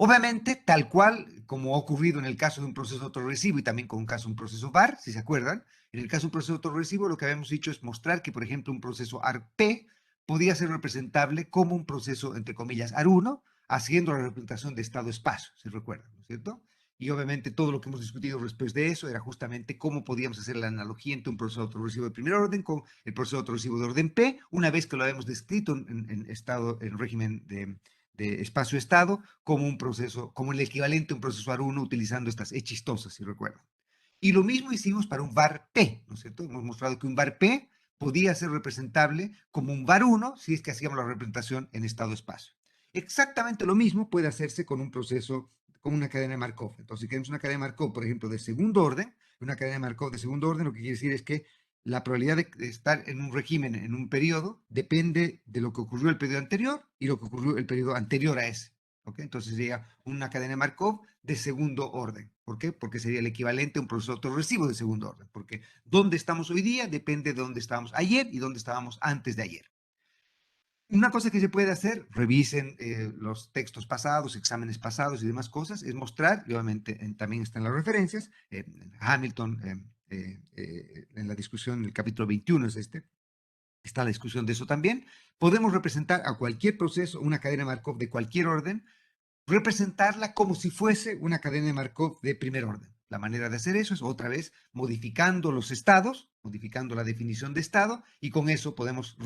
Obviamente, tal cual como ha ocurrido en el caso de un proceso autorregresivo y también con un caso de un proceso VAR, si se acuerdan, en el caso de un proceso autorregresivo lo que habíamos dicho es mostrar que, por ejemplo, un proceso ARP podía ser representable como un proceso, entre comillas, AR1, haciendo la representación de estado-espacio, si recuerdan, ¿no es cierto? Y obviamente todo lo que hemos discutido después de eso era justamente cómo podíamos hacer la analogía entre un proceso autorregresivo de primer orden con el proceso autorregresivo de orden P, una vez que lo habíamos descrito en régimen de espacio-estado como un proceso, como el equivalente a un proceso AR1 utilizando estas E chistosas, si recuerdan. Y lo mismo hicimos para un var-P, ¿no es cierto? Hemos mostrado que un var-P podía ser representable como un var1 si es que hacíamos la representación en estado-espacio. Exactamente lo mismo puede hacerse con un proceso, con una cadena de Markov. Entonces, si queremos una cadena de Markov, por ejemplo, de segundo orden, una cadena de Markov de segundo orden, lo que quiere decir es que la probabilidad de estar en un régimen, en un periodo, depende de lo que ocurrió el periodo anterior y lo que ocurrió el periodo anterior a ese. ¿Okay? Entonces sería una cadena de Markov de segundo orden. ¿Por qué? Porque sería el equivalente a un proceso autorregresivo de segundo orden. Porque dónde estamos hoy día depende de dónde estábamos ayer y dónde estábamos antes de ayer. Una cosa que se puede hacer, revisen los textos pasados, exámenes pasados y demás cosas, es mostrar, y obviamente también están las referencias, Hamilton, en la discusión, en el capítulo 21 es este, está la discusión de eso también, podemos representar a cualquier proceso, una cadena de Markov de cualquier orden, representarla como si fuese una cadena de Markov de primer orden. La manera de hacer eso es otra vez modificando los estados, modificando la definición de estado, y con eso podemos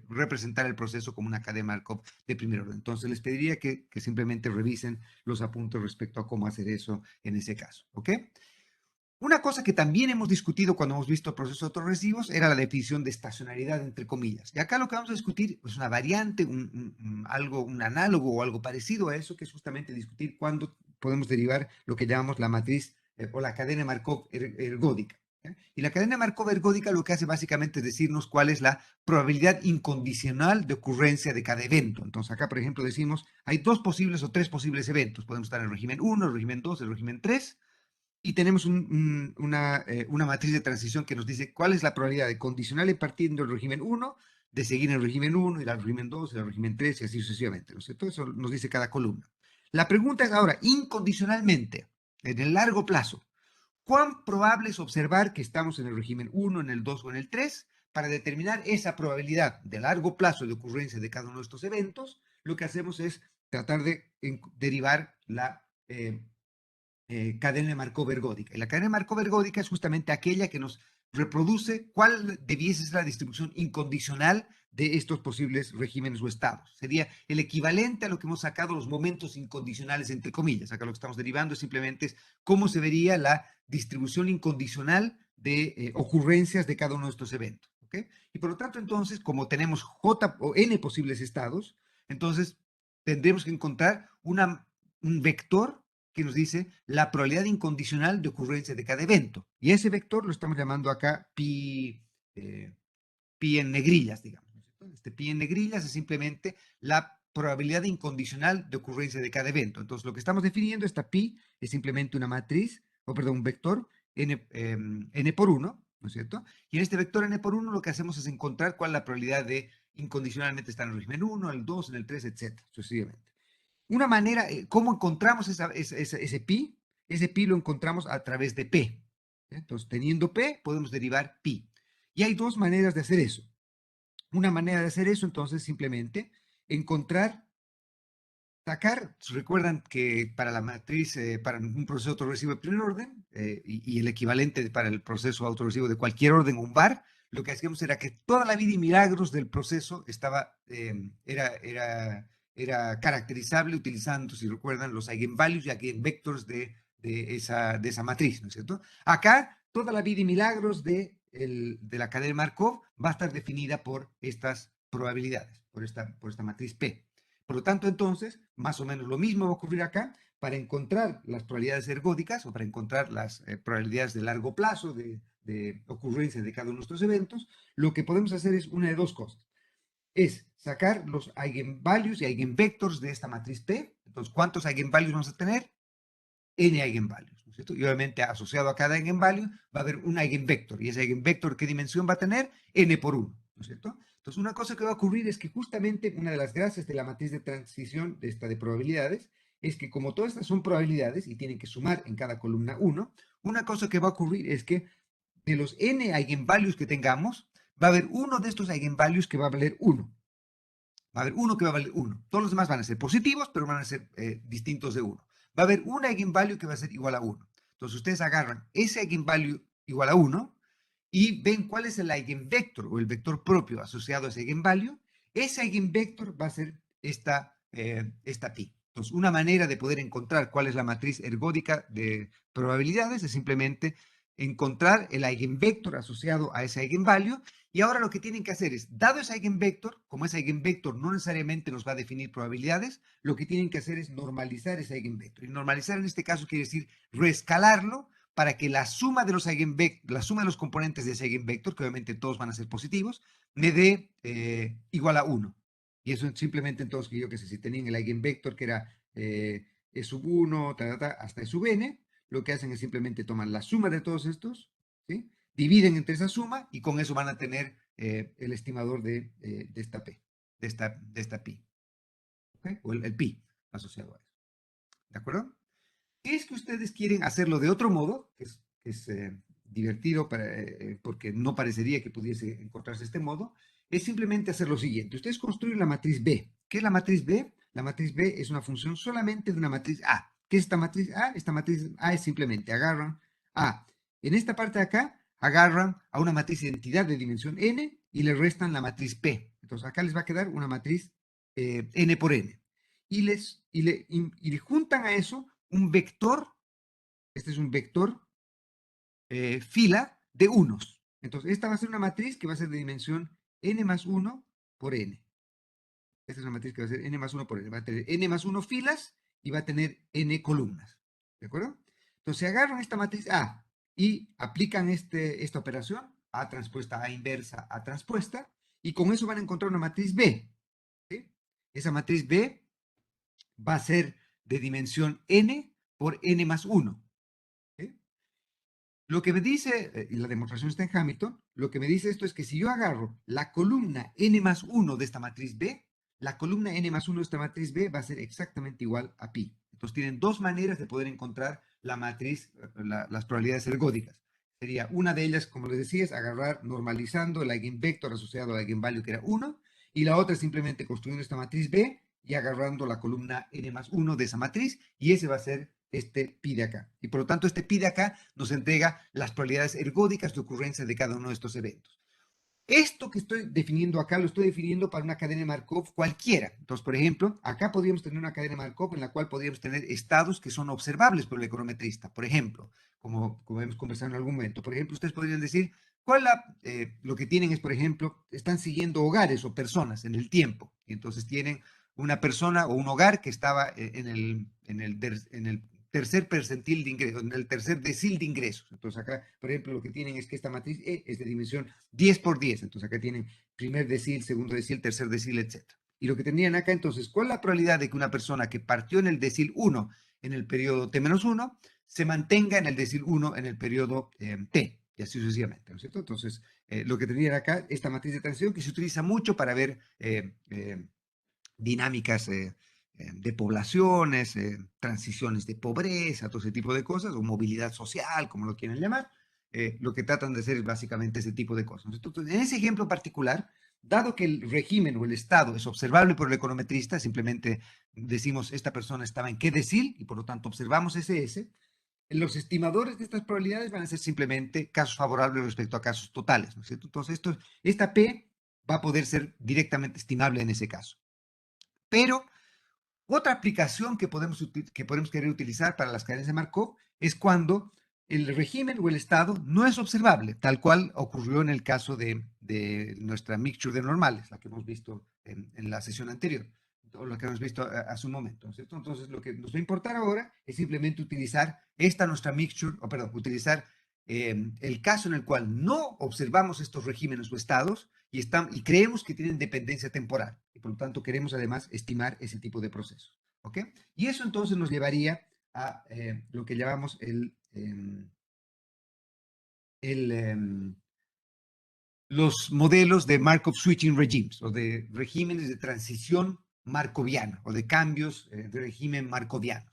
representar el proceso como una cadena de Markov de primer orden. Entonces les pediría que simplemente revisen los apuntes respecto a cómo hacer eso en ese caso. ¿Ok? Una cosa que también hemos discutido cuando hemos visto procesos autorregresivo era la definición de estacionalidad, entre comillas. Y acá lo que vamos a discutir es una variante, un análogo o algo parecido a eso, que es justamente discutir cuándo podemos derivar lo que llamamos la matriz o la cadena Markov ergódica. Y la cadena Markov ergódica lo que hace básicamente es decirnos cuál es la probabilidad incondicional de ocurrencia de cada evento. Entonces acá, por ejemplo, decimos, hay dos posibles o tres posibles eventos. Podemos estar en el régimen 1, el régimen 2, el régimen 3, y tenemos una matriz de transición que nos dice cuál es la probabilidad de condicional en partiendo del régimen 1, de seguir en el régimen 1, ir al régimen 2, ir al régimen 3 y así sucesivamente, ¿no es cierto? Eso nos dice cada columna. La pregunta es ahora, incondicionalmente, en el largo plazo, ¿cuán probable es observar que estamos en el régimen 1, en el 2 o en el 3? Para determinar esa probabilidad de largo plazo de ocurrencia de cada uno de estos eventos, lo que hacemos es tratar de derivar la cadena de Markov ergódica. Y la cadena de Markov ergódica es justamente aquella que nos reproduce cuál debiese ser la distribución incondicional de estos posibles regímenes o estados. Sería el equivalente a lo que hemos sacado los momentos incondicionales, entre comillas. Acá lo que estamos derivando simplemente es cómo se vería la distribución incondicional de ocurrencias de cada uno de estos eventos. ¿Okay? Y por lo tanto, entonces, como tenemos J o N posibles estados, entonces tendremos que encontrar un vector que nos dice la probabilidad incondicional de ocurrencia de cada evento. Y ese vector lo estamos llamando acá pi en negrillas, digamos. Este pi en negrillas es simplemente la probabilidad incondicional de ocurrencia de cada evento. Entonces, lo que estamos definiendo, esta pi, es simplemente una matriz, o perdón, un vector n por 1, ¿no es cierto? Y en este vector n por 1 lo que hacemos es encontrar cuál es la probabilidad de incondicionalmente estar en el régimen 1, en el 2, en el 3, etcétera, sucesivamente. Una manera, ¿cómo encontramos ese pi? Ese pi lo encontramos a través de p. Entonces, teniendo p, podemos derivar pi. Y hay dos maneras de hacer eso. Una manera de hacer eso, entonces, simplemente sacar, recuerdan que para la matriz, para un proceso autorregresivo de primer orden, y el equivalente para el proceso autorregresivo de cualquier orden, un bar, lo que hacíamos era que toda la vida y milagros del proceso era caracterizable utilizando, si recuerdan, los eigenvalues y eigenvectors de esa matriz, ¿no es cierto? Acá, toda la vida y milagros de la cadena de Markov va a estar definida por estas probabilidades, por esta matriz P. Por lo tanto, entonces, más o menos lo mismo va a ocurrir acá para encontrar las probabilidades ergódicas o para encontrar las probabilidades de largo plazo de ocurrencia de cada uno de nuestros eventos. Lo que podemos hacer es una de dos cosas. Es sacar los eigenvalues y eigenvectors de esta matriz P. Entonces, ¿cuántos eigenvalues vamos a tener? N eigenvalues, ¿no es cierto? Y obviamente asociado a cada eigenvalue va a haber un eigenvector. ¿Y ese eigenvector qué dimensión va a tener? N por 1, ¿no es cierto? Entonces, una cosa que va a ocurrir es que justamente una de las gracias de la matriz de transición de esta de probabilidades es que como todas estas son probabilidades y tienen que sumar en cada columna 1, una cosa que va a ocurrir es que de los n eigenvalues que tengamos, va a haber uno de estos eigenvalues que va a valer 1. Va a haber uno que va a valer 1. Todos los demás van a ser positivos, pero van a ser distintos de 1. Va a haber un eigenvalue que va a ser igual a 1. Entonces, ustedes agarran ese eigenvalue igual a 1 y ven cuál es el eigenvector o el vector propio asociado a ese eigenvalue. Ese eigenvector va a ser esta pi. Entonces, una manera de poder encontrar cuál es la matriz ergódica de probabilidades es simplemente encontrar el eigenvector asociado a ese eigenvalue. Y ahora lo que tienen que hacer es, dado ese eigenvector, como ese eigenvector no necesariamente nos va a definir probabilidades, lo que tienen que hacer es normalizar ese eigenvector. Y normalizar en este caso quiere decir reescalarlo para que la suma de los componentes de ese eigenvector, que obviamente todos van a ser positivos, me dé igual a 1. Y eso simplemente entonces, que yo que sé, si tenían el eigenvector que era E sub 1, hasta E sub n, lo que hacen es simplemente toman la suma de todos estos, ¿sí? Dividen entre esa suma y con eso van a tener el estimador de esta P, de esta pi, ¿okay? O el pi asociado a eso. ¿De acuerdo? Si es que ustedes quieren hacerlo de otro modo, que es divertido porque no parecería que pudiese encontrarse este modo, es simplemente hacer lo siguiente. Ustedes construyen la matriz B. ¿Qué es la matriz B? La matriz B es una función solamente de una matriz A. ¿Qué es esta matriz A? Esta matriz A es simplemente agarran A. En esta parte de acá, agarran a una matriz identidad de dimensión n y le restan la matriz P. Entonces, acá les va a quedar una matriz n por n. Y le juntan a eso un vector, este es un vector fila de unos. Entonces, esta va a ser una matriz que va a ser de dimensión n más 1 por n. Esta es una matriz que va a ser n más 1 por n. Va a tener n más 1 filas y va a tener n columnas. ¿De acuerdo? Entonces, si agarran esta matriz A y aplican esta operación, A transpuesta, A inversa, A transpuesta, y con eso van a encontrar una matriz B. ¿Sí? Esa matriz B va a ser de dimensión n por n más 1. ¿Sí? Lo que me dice, y la demostración está en Hamilton, lo que me dice esto es que si yo agarro la columna n más 1 de esta matriz B, la columna n más 1 de esta matriz B va a ser exactamente igual a pi. Entonces tienen dos maneras de poder encontrar la matriz, las probabilidades ergódicas. Sería una de ellas, como les decía, es agarrar normalizando el eigenvector asociado al eigenvalue que era 1, y la otra es simplemente construyendo esta matriz B y agarrando la columna n más 1 de esa matriz, y ese va a ser este pi de acá. Y por lo tanto, este pi de acá nos entrega las probabilidades ergódicas de ocurrencia de cada uno de estos eventos. Esto que estoy definiendo acá lo estoy definiendo para una cadena de Markov cualquiera. Entonces, por ejemplo, acá podríamos tener una cadena de Markov en la cual podríamos tener estados que son observables por el econometrista. Por ejemplo, como hemos conversado en algún momento, por ejemplo, ustedes podrían decir, lo que tienen es, por ejemplo, están siguiendo hogares o personas en el tiempo. Y entonces tienen una persona o un hogar que estaba en el tercer percentil de ingresos, en el tercer decil de ingresos. Entonces acá, por ejemplo, lo que tienen es que esta matriz E es de dimensión 10 por 10. Entonces acá tienen primer decil, segundo decil, tercer decil, etc. Y lo que tendrían acá entonces, ¿cuál es la probabilidad de que una persona que partió en el decil 1 en el periodo T-1 se mantenga en el decil 1 en el periodo T? Y así sucesivamente, ¿no es cierto? Entonces, lo que tendrían acá, esta matriz de transición que se utiliza mucho para ver dinámicas de poblaciones, transiciones de pobreza, todo ese tipo de cosas, o movilidad social, como lo quieren llamar, lo que tratan de hacer es básicamente ese tipo de cosas. Entonces, en ese ejemplo particular, dado que el régimen o el estado es observable por el econometrista, simplemente decimos esta persona estaba en qué decil y por lo tanto observamos ese S, los estimadores de estas probabilidades van a ser simplemente casos favorables respecto a casos totales, ¿no es cierto? Entonces, esta P va a poder ser directamente estimable en ese caso. Pero otra aplicación que podemos querer utilizar para las cadenas de Markov es cuando el régimen o el estado no es observable, tal cual ocurrió en el caso de nuestra mixture de normales, la que hemos visto en la sesión anterior, o lo que hemos visto hace un momento, ¿no es cierto? Entonces, lo que nos va a importar ahora es simplemente utilizar nuestra mixture, o perdón, utilizar el caso en el cual no observamos estos regímenes o estados y creemos que tienen dependencia temporal. Y por lo tanto queremos además estimar ese tipo de procesos. ¿Ok? Y eso entonces nos llevaría a lo que llamamos los modelos de Markov Switching Regimes o de regímenes de transición markoviana o de cambios de régimen markoviano.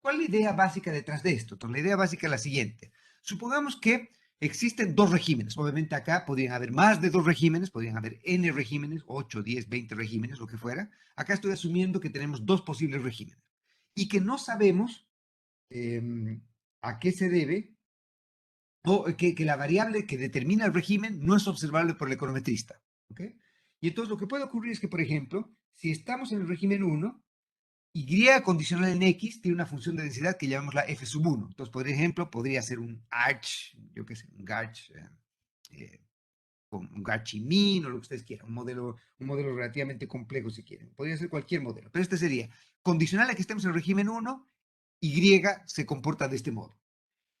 ¿Cuál es la idea básica detrás de esto? Entonces, la idea básica es la siguiente. Supongamos que existen dos regímenes. Obviamente acá podrían haber más de dos regímenes, podrían haber n regímenes, 8, 10, 20 regímenes, lo que fuera. Acá estoy asumiendo que tenemos dos posibles regímenes y que no sabemos a qué se debe o que la variable que determina el régimen no es observable por el econometrista. ¿Ok? Y entonces lo que puede ocurrir es que, por ejemplo, si estamos en el régimen 1, y condicional en X tiene una función de densidad que llamamos la F sub 1. Entonces, por ejemplo, podría ser un arch, yo qué sé, un Garch, con un Garchimin o lo que ustedes quieran, un modelo relativamente complejo si quieren. Podría ser cualquier modelo, pero este sería condicional a que estemos en el régimen 1, Y se comporta de este modo.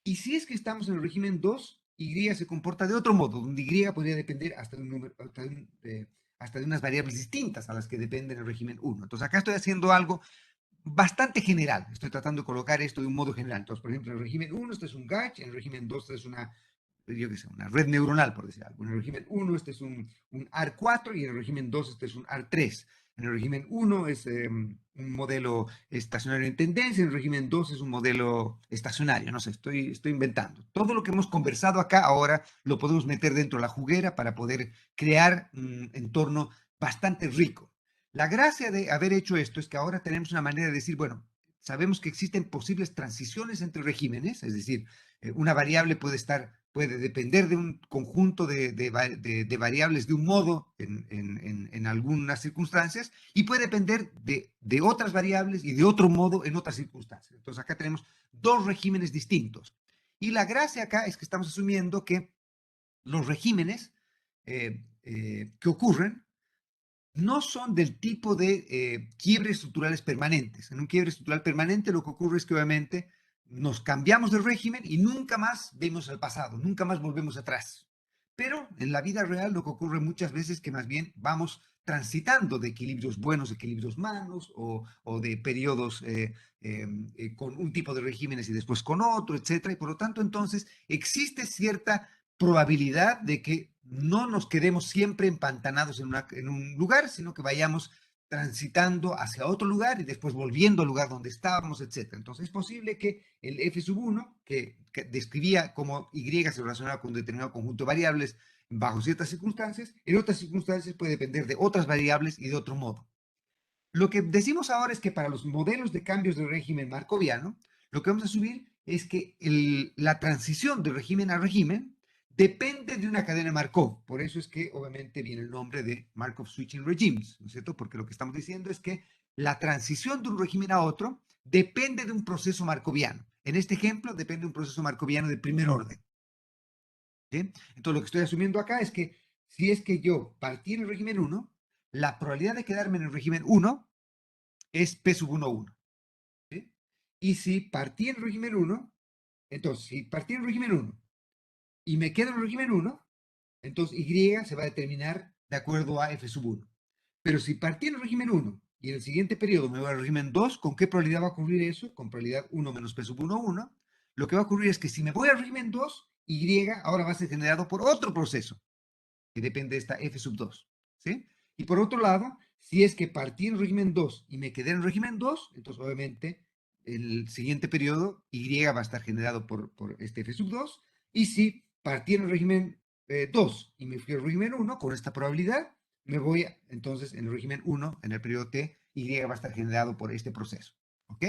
Y si es que estamos en el régimen 2, Y se comporta de otro modo, donde Y podría depender hasta de, un número, hasta de unas variables distintas a las que dependen el régimen 1. Entonces acá estoy haciendo algo bastante general. Estoy tratando de colocar esto de un modo general. Entonces, por ejemplo, en el régimen 1 esto es un GACH, en el régimen 2 esto es yo qué sé, una red neuronal, por decir algo. En el régimen 1 este es un AR4 y en el régimen 2 este es un AR3. En el régimen 1 es un modelo estacionario en tendencia, en el régimen 2 es un modelo estacionario, no sé, estoy inventando. Todo lo que hemos conversado acá ahora lo podemos meter dentro de la juguera para poder crear un entorno bastante rico. La gracia de haber hecho esto es que ahora tenemos una manera de decir, bueno, sabemos que existen posibles transiciones entre regímenes, es decir, una variable puede depender de un conjunto de variables de un modo en algunas circunstancias y puede depender de otras variables y de otro modo en otras circunstancias. Entonces acá tenemos dos regímenes distintos. Y la gracia acá es que estamos asumiendo que los regímenes que ocurren no son del tipo de quiebres estructurales permanentes. En un quiebre estructural permanente lo que ocurre es que obviamente nos cambiamos de régimen y nunca más vemos al pasado, nunca más volvemos atrás. Pero en la vida real lo que ocurre muchas veces es que más bien vamos transitando de equilibrios buenos, equilibrios malos, o de periodos con un tipo de regímenes y después con otro, etcétera. Y por lo tanto, entonces, existe cierta probabilidad de que no nos quedemos siempre empantanados en un lugar, sino que vayamos transitando hacia otro lugar y después volviendo al lugar donde estábamos, etc. Entonces es posible que el F sub 1, que describía cómo Y se relacionaba con un determinado conjunto de variables bajo ciertas circunstancias, en otras circunstancias puede depender de otras variables y de otro modo. Lo que decimos ahora es que para los modelos de cambios de régimen markoviano, lo que vamos a asumir es que la transición de régimen a régimen depende de una cadena Markov. Por eso es que obviamente viene el nombre de Markov Switching Regimes, ¿no es cierto? Porque lo que estamos diciendo es que la transición de un régimen a otro depende de un proceso markoviano. En este ejemplo, depende de un proceso markoviano de primer orden. ¿Sí? Entonces, lo que estoy asumiendo acá es que si es que yo partí en el régimen 1, la probabilidad de quedarme en el régimen 1 es P sub 1, 1. ¿Sí? Y si partí en el régimen 1, entonces, si partí en el régimen 1 y me quedo en el régimen 1, entonces Y se va a determinar de acuerdo a F sub 1. Pero si partí en el régimen 1 y en el siguiente periodo me voy al régimen 2, ¿con qué probabilidad va a ocurrir eso? Con probabilidad 1 menos P sub 1, 1. Lo que va a ocurrir es que si me voy al régimen 2, Y ahora va a ser generado por otro proceso, que depende de esta F sub 2. ¿Sí? Y por otro lado, si es que partí en el régimen 2 y me quedé en el régimen 2, entonces obviamente el siguiente periodo Y va a estar generado por este F sub 2. Y si partí en el régimen 2 y me fui al régimen 1, con esta probabilidad, me voy entonces en el régimen 1, en el periodo T, Y va a estar generado por este proceso. ¿Ok?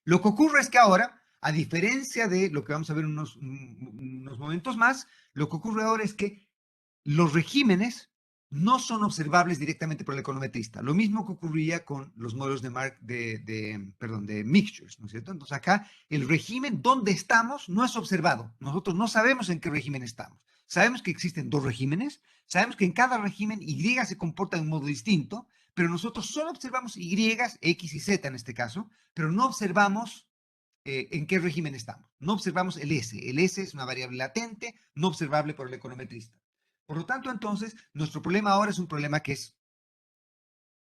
Lo que ocurre es que ahora, a diferencia de lo que vamos a ver unos momentos más, lo que ocurre ahora es que los regímenes no son observables directamente por el econometrista. Lo mismo que ocurría con los modelos de mixtures, ¿no es cierto? Entonces acá el régimen donde estamos no es observado. Nosotros no sabemos en qué régimen estamos. Sabemos que existen dos regímenes, sabemos que en cada régimen Y se comporta de un modo distinto, pero nosotros solo observamos Y, X y Z en este caso, pero no observamos en qué régimen estamos. No observamos el S. El S es una variable latente, no observable por el econometrista. Por lo tanto, entonces, nuestro problema ahora es un problema que es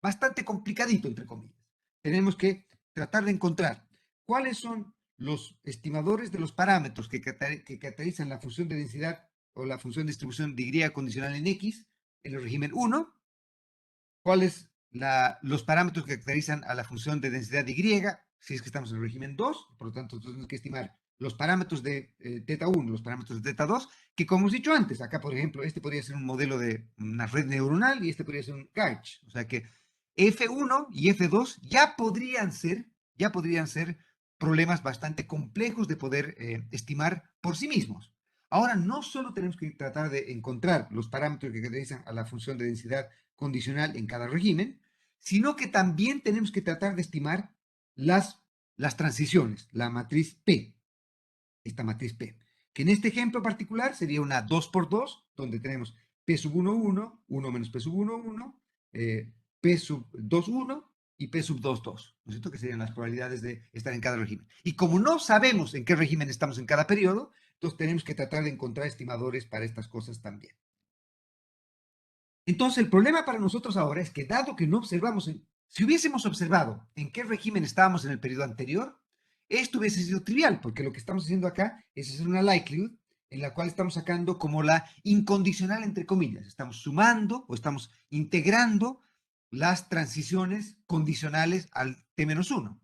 bastante complicadito, entre comillas. Tenemos que tratar de encontrar cuáles son los estimadores de los parámetros que caracterizan la función de densidad o la función de distribución de Y condicional en X en el régimen 1, cuáles los parámetros que caracterizan a la función de densidad de Y, si es que estamos en el régimen 2, por lo tanto, tenemos que estimar los parámetros de teta 1, los parámetros de teta 2, que como hemos dicho antes, acá, por ejemplo, este podría ser un modelo de una red neuronal y este podría ser un GARCH. O sea que F1 y F2 ya podrían ser problemas bastante complejos de poder estimar por sí mismos. Ahora, no solo tenemos que tratar de encontrar los parámetros que caracterizan a la función de densidad condicional en cada régimen, sino que también tenemos que tratar de estimar las transiciones, la matriz P, esta matriz P, que en este ejemplo particular sería una 2 por 2, donde tenemos P sub 1, 1, 1 menos P sub 1, 1, P sub 2, 1 y P sub 2, 2, ¿no es cierto? Que serían las probabilidades de estar en cada régimen. Y como no sabemos en qué régimen estamos en cada periodo, entonces tenemos que tratar de encontrar estimadores para estas cosas también. Entonces, el problema para nosotros ahora es que dado que no observamos, si hubiésemos observado en qué régimen estábamos en el periodo anterior, esto hubiese sido trivial, porque lo que estamos haciendo acá es hacer una likelihood en la cual estamos sacando como la incondicional, entre comillas. Estamos sumando o estamos integrando las transiciones condicionales al T-1.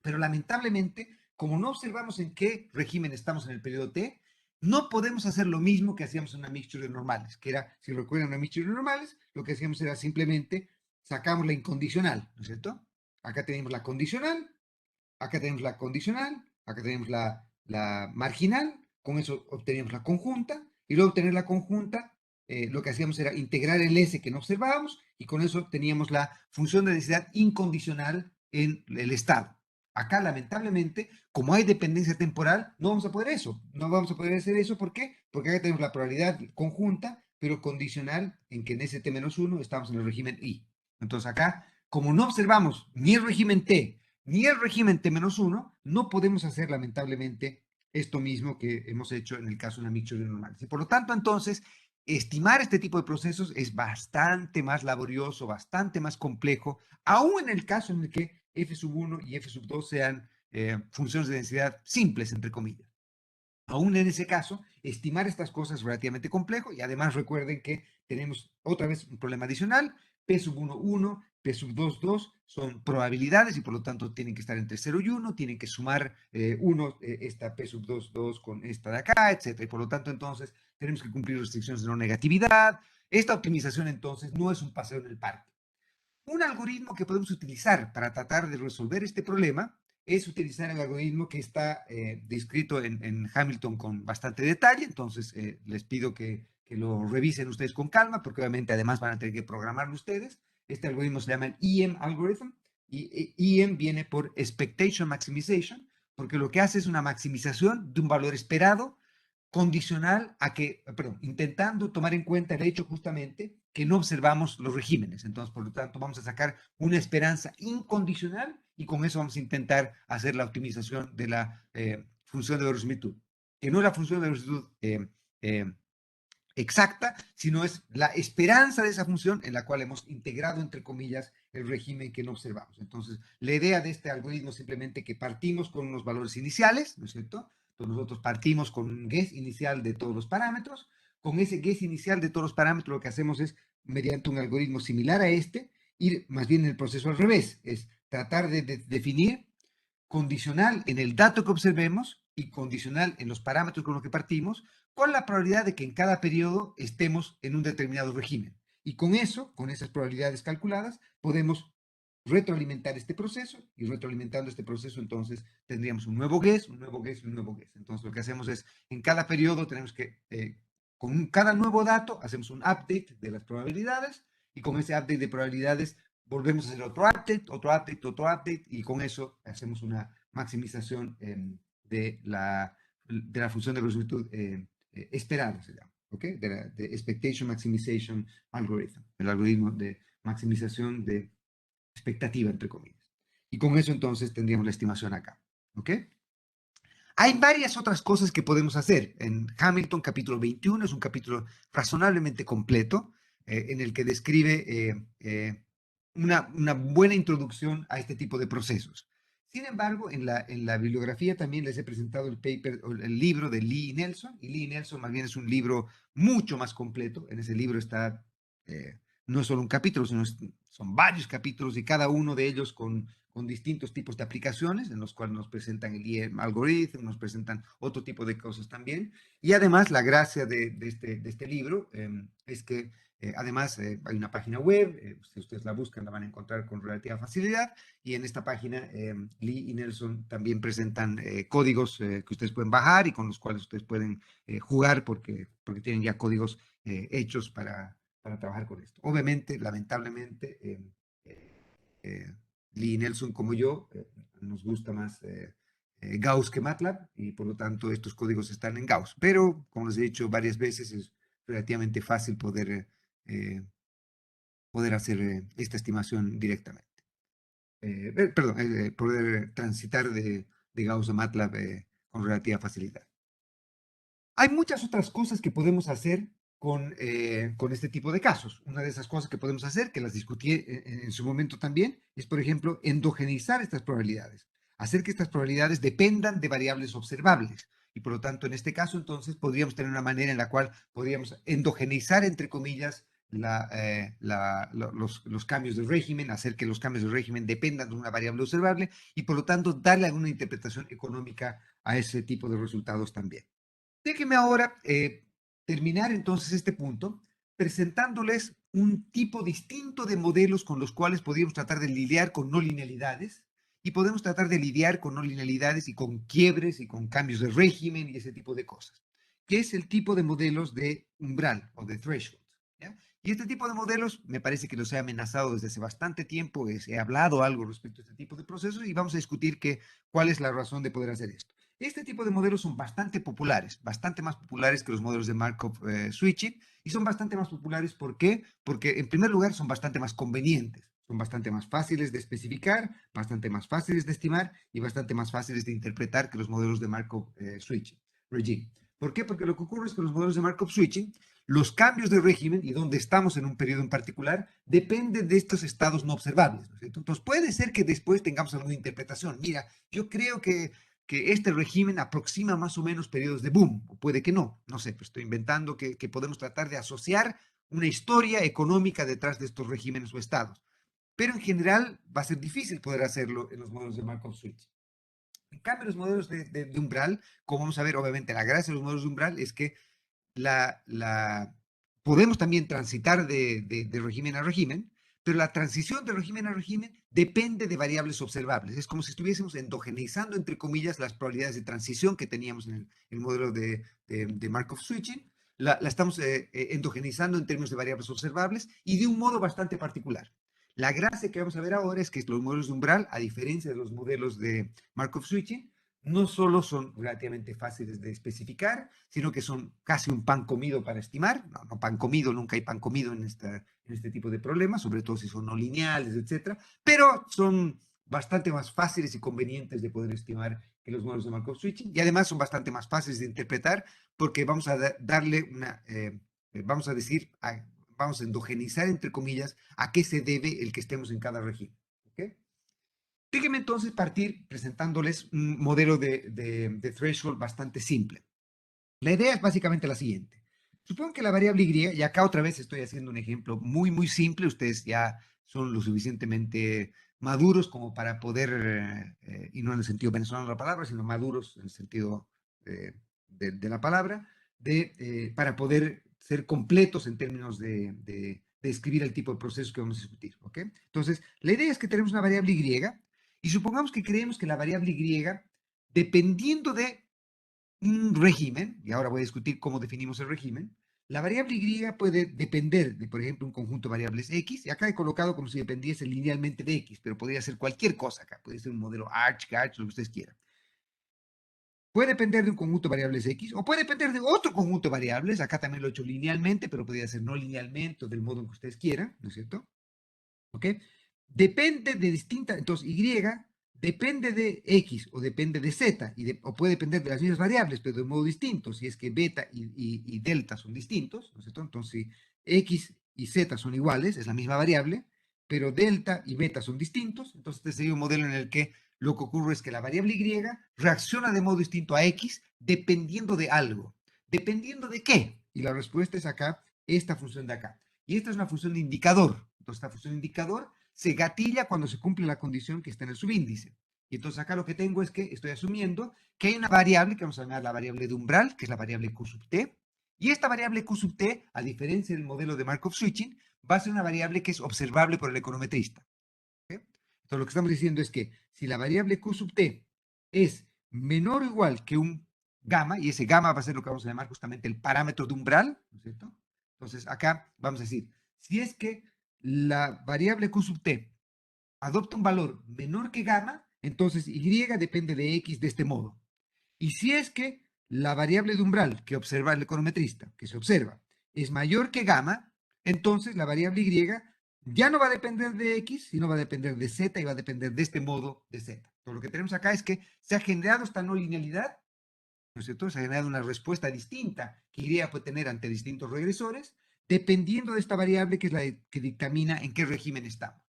Pero lamentablemente, como no observamos en qué régimen estamos en el periodo T, no podemos hacer lo mismo que hacíamos en una mixture de normales, que era, si recuerdan una mixture de normales, lo que hacíamos era simplemente sacamos la incondicional, ¿no es cierto? Acá tenemos la condicional, acá tenemos la condicional, acá tenemos la marginal, con eso obteníamos la conjunta, y luego obtener la conjunta, lo que hacíamos era integrar el S que no observábamos, y con eso obteníamos la función de densidad incondicional en el estado. Acá, lamentablemente, como hay dependencia temporal, no vamos a poder eso. No vamos a poder hacer eso, ¿por qué? Porque acá tenemos la probabilidad conjunta, pero condicional en que en ese T-1 estamos en el régimen I. Entonces acá, como no observamos ni el régimen T, ni el régimen T-1, no podemos hacer lamentablemente esto mismo que hemos hecho en el caso de una mixture de normales. Y por lo tanto, entonces, estimar este tipo de procesos es bastante más laborioso, bastante más complejo, aún en el caso en el que F sub 1 y F sub 2 sean funciones de densidad simples, entre comillas. Aún en ese caso, estimar estas cosas es relativamente complejo y además recuerden que tenemos otra vez un problema adicional. P sub 1, 1, P sub 2, 2 son probabilidades y por lo tanto tienen que estar entre 0 y 1, tienen que sumar 1, esta P sub 2, 2 con esta de acá, etc. Y por lo tanto entonces tenemos que cumplir restricciones de no negatividad. Esta optimización entonces no es un paseo en el parque. Un algoritmo que podemos utilizar para tratar de resolver este problema es utilizar el algoritmo que está descrito en Hamilton con bastante detalle. Entonces, les pido que lo revisen ustedes con calma, porque obviamente además van a tener que programarlo ustedes. Este algoritmo se llama el EM algorithm, y EM viene por Expectation Maximization, porque lo que hace es una maximización de un valor esperado condicional a que, perdón, intentando tomar en cuenta el hecho justamente que no observamos los regímenes. Entonces, por lo tanto, vamos a sacar una esperanza incondicional y con eso vamos a intentar hacer la optimización de la función de verosimilitud, que no es la función de verosimilitud eh, exacta, sino es la esperanza de esa función en la cual hemos integrado, entre comillas, el régimen que no observamos. Entonces, la idea de este algoritmo es simplemente que partimos con unos valores iniciales, ¿no es cierto? Entonces, nosotros partimos con un guess inicial de todos los parámetros. Con ese guess inicial de todos los parámetros, lo que hacemos es, mediante un algoritmo similar a este, ir más bien en el proceso al revés, es tratar de definir condicional en el dato que observemos y condicional en los parámetros con los que partimos, con la probabilidad de que en cada periodo estemos en un determinado régimen. Y con eso, con esas probabilidades calculadas, podemos retroalimentar este proceso, y retroalimentando este proceso entonces tendríamos un nuevo guess, un nuevo guess y un nuevo guess. Entonces lo que hacemos es, en cada periodo tenemos que, con cada nuevo dato, hacemos un update de las probabilidades, y con ese update de probabilidades volvemos a hacer otro update, otro update, otro update, y con eso hacemos una maximización de la función de verosimilitud esperada, se llama, ¿ok? De Expectation Maximization Algorithm, el algoritmo de maximización de expectativa, entre comillas. Y con eso entonces tendríamos la estimación acá, ¿ok? Hay varias otras cosas que podemos hacer. En Hamilton, capítulo 21, es un capítulo razonablemente completo en el que describe una buena introducción a este tipo de procesos. Sin embargo, en la bibliografía también les he presentado el paper, el libro de Lee y Nelson, y Lee y Nelson más bien es un libro mucho más completo. En ese libro está, no es solo un capítulo, sino son varios capítulos y cada uno de ellos con distintos tipos de aplicaciones, en los cuales nos presentan el IEM algoritmo, nos presentan otro tipo de cosas también. Y además, la gracia de este libro es que además, hay una página web, si ustedes la buscan la van a encontrar con relativa facilidad, y en esta página Lee y Nelson también presentan códigos que ustedes pueden bajar y con los cuales ustedes pueden jugar porque tienen ya códigos hechos para trabajar con esto. Obviamente, lamentablemente, Lee y Nelson como yo nos gusta más Gauss que MATLAB y por lo tanto estos códigos están en Gauss, pero como les he dicho varias veces es relativamente fácil poder hacer esta estimación directamente. Perdón, poder transitar de Gauss a MATLAB con relativa facilidad. Hay muchas otras cosas que podemos hacer con este tipo de casos. Una de esas cosas que podemos hacer, que las discutí en su momento también, es, por ejemplo, endogenizar estas probabilidades. Hacer que estas probabilidades dependan de variables observables. Y por lo tanto, en este caso, entonces, podríamos tener una manera en la cual podríamos endogenizar, entre comillas, los cambios de régimen, hacer que los cambios de régimen dependan de una variable observable y, por lo tanto, darle alguna interpretación económica a ese tipo de resultados también. Déjenme ahora terminar entonces este punto presentándoles un tipo distinto de modelos con los cuales podríamos tratar de lidiar con no linealidades y podemos tratar de lidiar con no linealidades y con quiebres y con cambios de régimen y ese tipo de cosas, que es el tipo de modelos de umbral o de threshold. ¿Ya? Y este tipo de modelos me parece que los he amenazado desde hace bastante tiempo, he hablado algo respecto a este tipo de procesos y vamos a discutir cuál es la razón de poder hacer esto. Este tipo de modelos son bastante populares, bastante más populares que los modelos de Markov switching, y son bastante más populares. ¿Por qué? Porque en primer lugar son bastante más convenientes, son bastante más fáciles de especificar, bastante más fáciles de estimar y bastante más fáciles de interpretar que los modelos de Markov switching regime. ¿Por qué? Porque lo que ocurre es que los modelos de Markov switching, los cambios de régimen y dónde estamos en un periodo en particular, dependen de estos estados no observables, ¿no es cierto? Entonces puede ser que después tengamos alguna interpretación. Mira, yo creo que este régimen aproxima más o menos periodos de boom, o puede que no, no sé, pero estoy inventando que podemos tratar de asociar una historia económica detrás de estos regímenes o estados. Pero en general va a ser difícil poder hacerlo en los modelos de Markov switch. En cambio, los modelos de umbral, como vamos a ver, obviamente la gracia de los modelos de umbral es que podemos también transitar de régimen a régimen, pero la transición de régimen a régimen depende de variables observables. Es como si estuviésemos endogeneizando, entre comillas, las probabilidades de transición que teníamos en el modelo de Markov switching. La estamos endogeneizando en términos de variables observables y de un modo bastante particular. La gracia que vamos a ver ahora es que los modelos de umbral, a diferencia de los modelos de Markov switching, no solo son relativamente fáciles de especificar, sino que son casi un pan comido para estimar. No, no pan comido, nunca hay pan comido en este tipo de problemas, sobre todo si son no lineales, etcétera, pero son bastante más fáciles y convenientes de poder estimar que los modelos de Markov switching, y además son bastante más fáciles de interpretar porque vamos a darle vamos a decir, vamos a endogenizar, entre comillas, a qué se debe el que estemos en cada régimen. ¿Okay? Déjenme entonces partir presentándoles un modelo de threshold bastante simple. La idea es básicamente la siguiente. Supongo que la variable y, y acá otra vez estoy haciendo un ejemplo muy, muy simple, ustedes ya son lo suficientemente maduros como para poder, y no en el sentido venezolano de la palabra, sino maduros en el sentido de la palabra, para poder ser completos en términos de describir el tipo de procesos que vamos a discutir. ¿Okay? Entonces, la idea es que tenemos una variable y supongamos que creemos que la variable y, dependiendo de un régimen, y ahora voy a discutir cómo definimos el régimen, la variable y puede depender de, por ejemplo, un conjunto de variables x, y acá he colocado como si dependiese linealmente de x, pero podría ser cualquier cosa acá, puede ser un modelo Arch, Garch, lo que ustedes quieran. Puede depender de un conjunto de variables x, o puede depender de otro conjunto de variables, acá también lo he hecho linealmente, pero podría ser no linealmente, o del modo en que ustedes quieran, ¿no es cierto? ¿Ok? Depende de distintas, entonces y depende de x o depende de z, o puede depender de las mismas variables, pero de modo distinto, si es que beta y delta son distintos, ¿no es cierto? Entonces, si x y z son iguales, es la misma variable, pero delta y beta son distintos, entonces este sería un modelo en el que lo que ocurre es que la variable y reacciona de modo distinto a x dependiendo de algo. ¿Dependiendo de qué? Y la respuesta es acá, esta función de acá. Y esta es una función de indicador. Entonces, esta función de indicador se gatilla cuando se cumple la condición que está en el subíndice. Y entonces acá lo que tengo es que estoy asumiendo que hay una variable que vamos a llamar la variable de umbral, que es la variable Q sub t. Y esta variable Q sub t, a diferencia del modelo de Markov switching, va a ser una variable que es observable por el econometrista. ¿Okay? Entonces lo que estamos diciendo es que si la variable Q sub t es menor o igual que un gamma, y ese gamma va a ser lo que vamos a llamar justamente el parámetro de umbral, ¿no es cierto? Entonces acá vamos a decir, si es que la variable Q sub t adopta un valor menor que gamma, entonces y depende de x de este modo. Y si es que la variable de umbral que observa el econometrista, que se observa, es mayor que gamma, entonces la variable y ya no va a depender de x, sino va a depender de z y va a depender de este modo de z. Entonces lo que tenemos acá es que se ha generado esta no linealidad, ¿no es cierto? Se ha generado una respuesta distinta que y puede tener ante distintos regresores, dependiendo de esta variable que es la que dictamina en qué régimen estamos.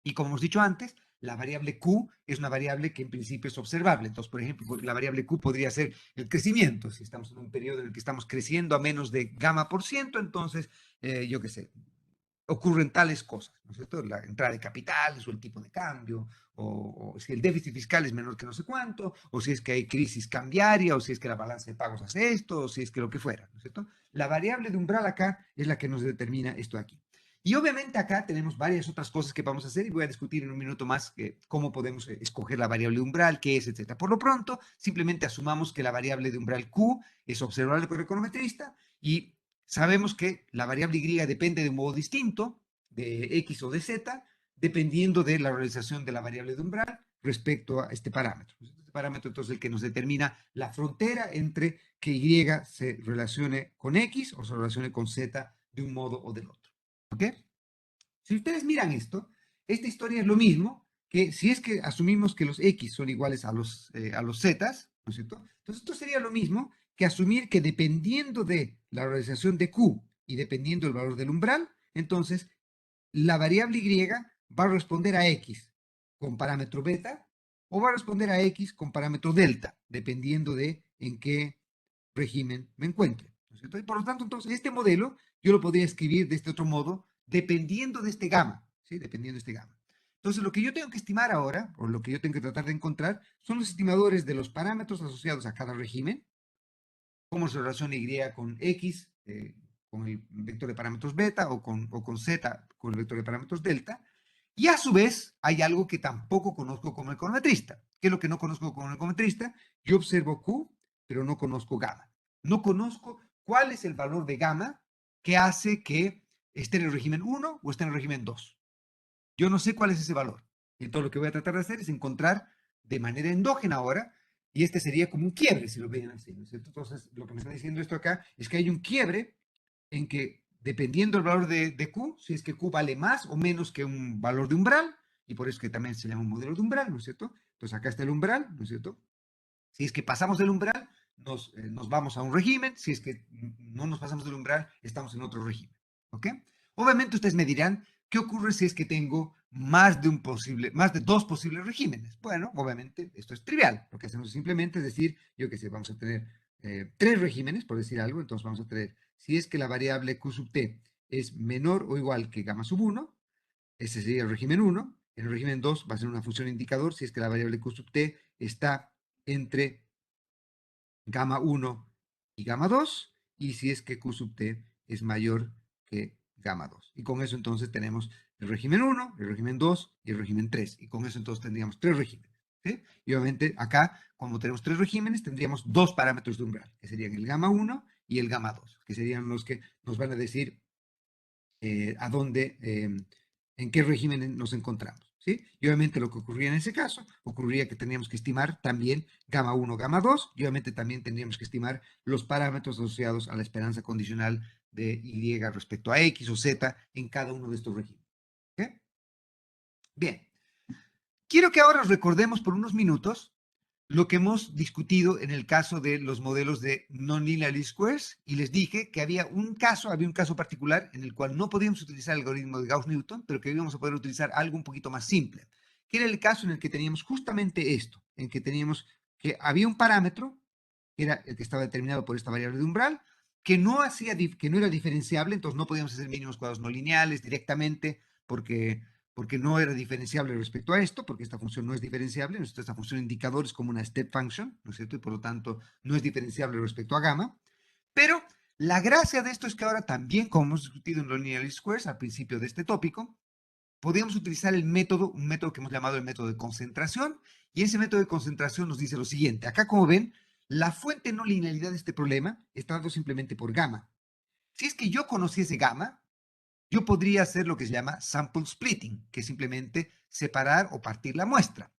Y como hemos dicho antes, la variable Q es una variable que en principio es observable. Entonces, por ejemplo, la variable Q podría ser el crecimiento. Si estamos en un periodo en el que estamos creciendo a menos de gamma por ciento, entonces, yo qué sé, ocurren tales cosas, ¿no es cierto? La entrada de capitales o el tipo de cambio, o si el déficit fiscal es menor que no sé cuánto, o si es que hay crisis cambiaria, o si es que la balanza de pagos hace esto, o si es que lo que fuera, ¿no es cierto? La variable de umbral acá es la que nos determina esto aquí. Y obviamente acá tenemos varias otras cosas que vamos a hacer y voy a discutir en un minuto más cómo podemos escoger la variable de umbral, qué es, etc. Por lo pronto, simplemente asumamos que la variable de umbral Q es observable por el econometrista y sabemos que la variable y depende de un modo distinto, de x o de z, dependiendo de la realización de la variable de umbral respecto a este parámetro. Este parámetro entonces es el que nos determina la frontera entre que y se relacione con x o se relacione con z de un modo o del otro. ¿Ok? Si ustedes miran esto, esta historia es lo mismo que si es que asumimos que los x son iguales a los z, ¿no es cierto? Entonces esto sería lo mismo que asumir que dependiendo de la realización de q y dependiendo del valor del umbral, entonces la variable y va a responder a x con parámetro beta o va a responder a x con parámetro delta, dependiendo de en qué régimen me encuentre. ¿No es cierto? Y por lo tanto, entonces, este modelo yo lo podría escribir de este otro modo, dependiendo de este gamma, ¿sí? Dependiendo de este gamma. Entonces, lo que yo tengo que estimar ahora, o lo que yo tengo que tratar de encontrar, son los estimadores de los parámetros asociados a cada régimen, cómo se relaciona Y con X, con el vector de parámetros beta o con z con el vector de parámetros delta. Y a su vez hay algo que tampoco conozco como econometrista. ¿Qué es lo que no conozco como econometrista? Yo observo Q, pero no conozco gamma. No conozco cuál es el valor de gamma que hace que esté en el régimen 1 o esté en el régimen 2. Yo no sé cuál es ese valor. Entonces lo que voy a tratar de hacer es encontrar de manera endógena ahora, y este sería como un quiebre, si lo ven así, ¿no es cierto? Entonces lo que me está diciendo esto acá es que hay un quiebre en que dependiendo del valor de Q, si es que Q vale más o menos que un valor de umbral, y por eso que también se llama un modelo de umbral, ¿no es cierto? Entonces acá está el umbral, ¿no es cierto? Si es que pasamos del umbral, nos vamos a un régimen. Si es que no nos pasamos del umbral, estamos en otro régimen. ¿Ok? Obviamente ustedes me dirán, ¿qué ocurre si es que tengo más de dos posibles regímenes? Bueno, obviamente esto es trivial. Lo que hacemos simplemente es decir, yo qué sé, vamos a tener tres regímenes, por decir algo. Entonces vamos a tener, si es que la variable q sub t es menor o igual que gamma sub 1, ese sería el régimen 1. En el régimen 2 va a ser una función indicador si es que la variable q sub t está entre gamma 1 y gamma 2, y si es que Q sub t es mayor que gamma 2. Y con eso entonces tenemos el régimen 1, el régimen 2 y el régimen 3. Y con eso entonces tendríamos tres regímenes. ¿Sí? Y obviamente acá, como tenemos tres regímenes, tendríamos dos parámetros de umbral, que serían el gamma 1 y el gamma 2, que serían los que nos van a decir a dónde, en qué régimen nos encontramos. ¿Sí? Y obviamente lo que ocurría en ese caso, ocurría que teníamos que estimar también gamma 1, gamma 2, y obviamente también tendríamos que estimar los parámetros asociados a la esperanza condicional de Y respecto a X o Z en cada uno de estos regímenes. ¿Okay? Bien, quiero que ahora recordemos por unos minutos lo que hemos discutido en el caso de los modelos de non-linear least squares, y les dije que había un caso particular en el cual no podíamos utilizar el algoritmo de Gauss-Newton, pero que íbamos a poder utilizar algo un poquito más simple, que era el caso en el que teníamos justamente esto, en que teníamos que había un parámetro, que era el que estaba determinado por esta variable de umbral, que no era diferenciable, entonces no podíamos hacer mínimos cuadrados no lineales directamente, porque no era diferenciable respecto a esto, porque esta función no es diferenciable, esta función indicador es como una step function, ¿no es cierto? Y por lo tanto no es diferenciable respecto a gamma. Pero la gracia de esto es que ahora también, como hemos discutido en los linear least squares al principio de este tópico, podríamos utilizar un método que hemos llamado el método de concentración, y ese método de concentración nos dice lo siguiente. Acá, como ven, la fuente no linealidad de este problema está dado simplemente por gamma. Si es que yo conociese gamma, yo podría hacer lo que se llama sample splitting, que es simplemente separar o partir la muestra.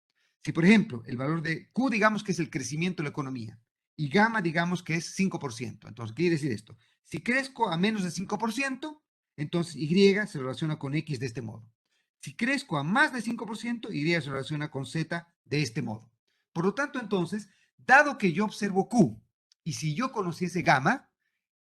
Si, por ejemplo, el valor de Q, digamos que es el crecimiento de la economía, y gamma, digamos que es 5%. Entonces, ¿qué quiere decir esto? Si crezco a menos de 5%, entonces Y se relaciona con X de este modo. Si crezco a más de 5%, Y se relaciona con Z de este modo. Por lo tanto, entonces, dado que yo observo Q, y si yo conociese gamma,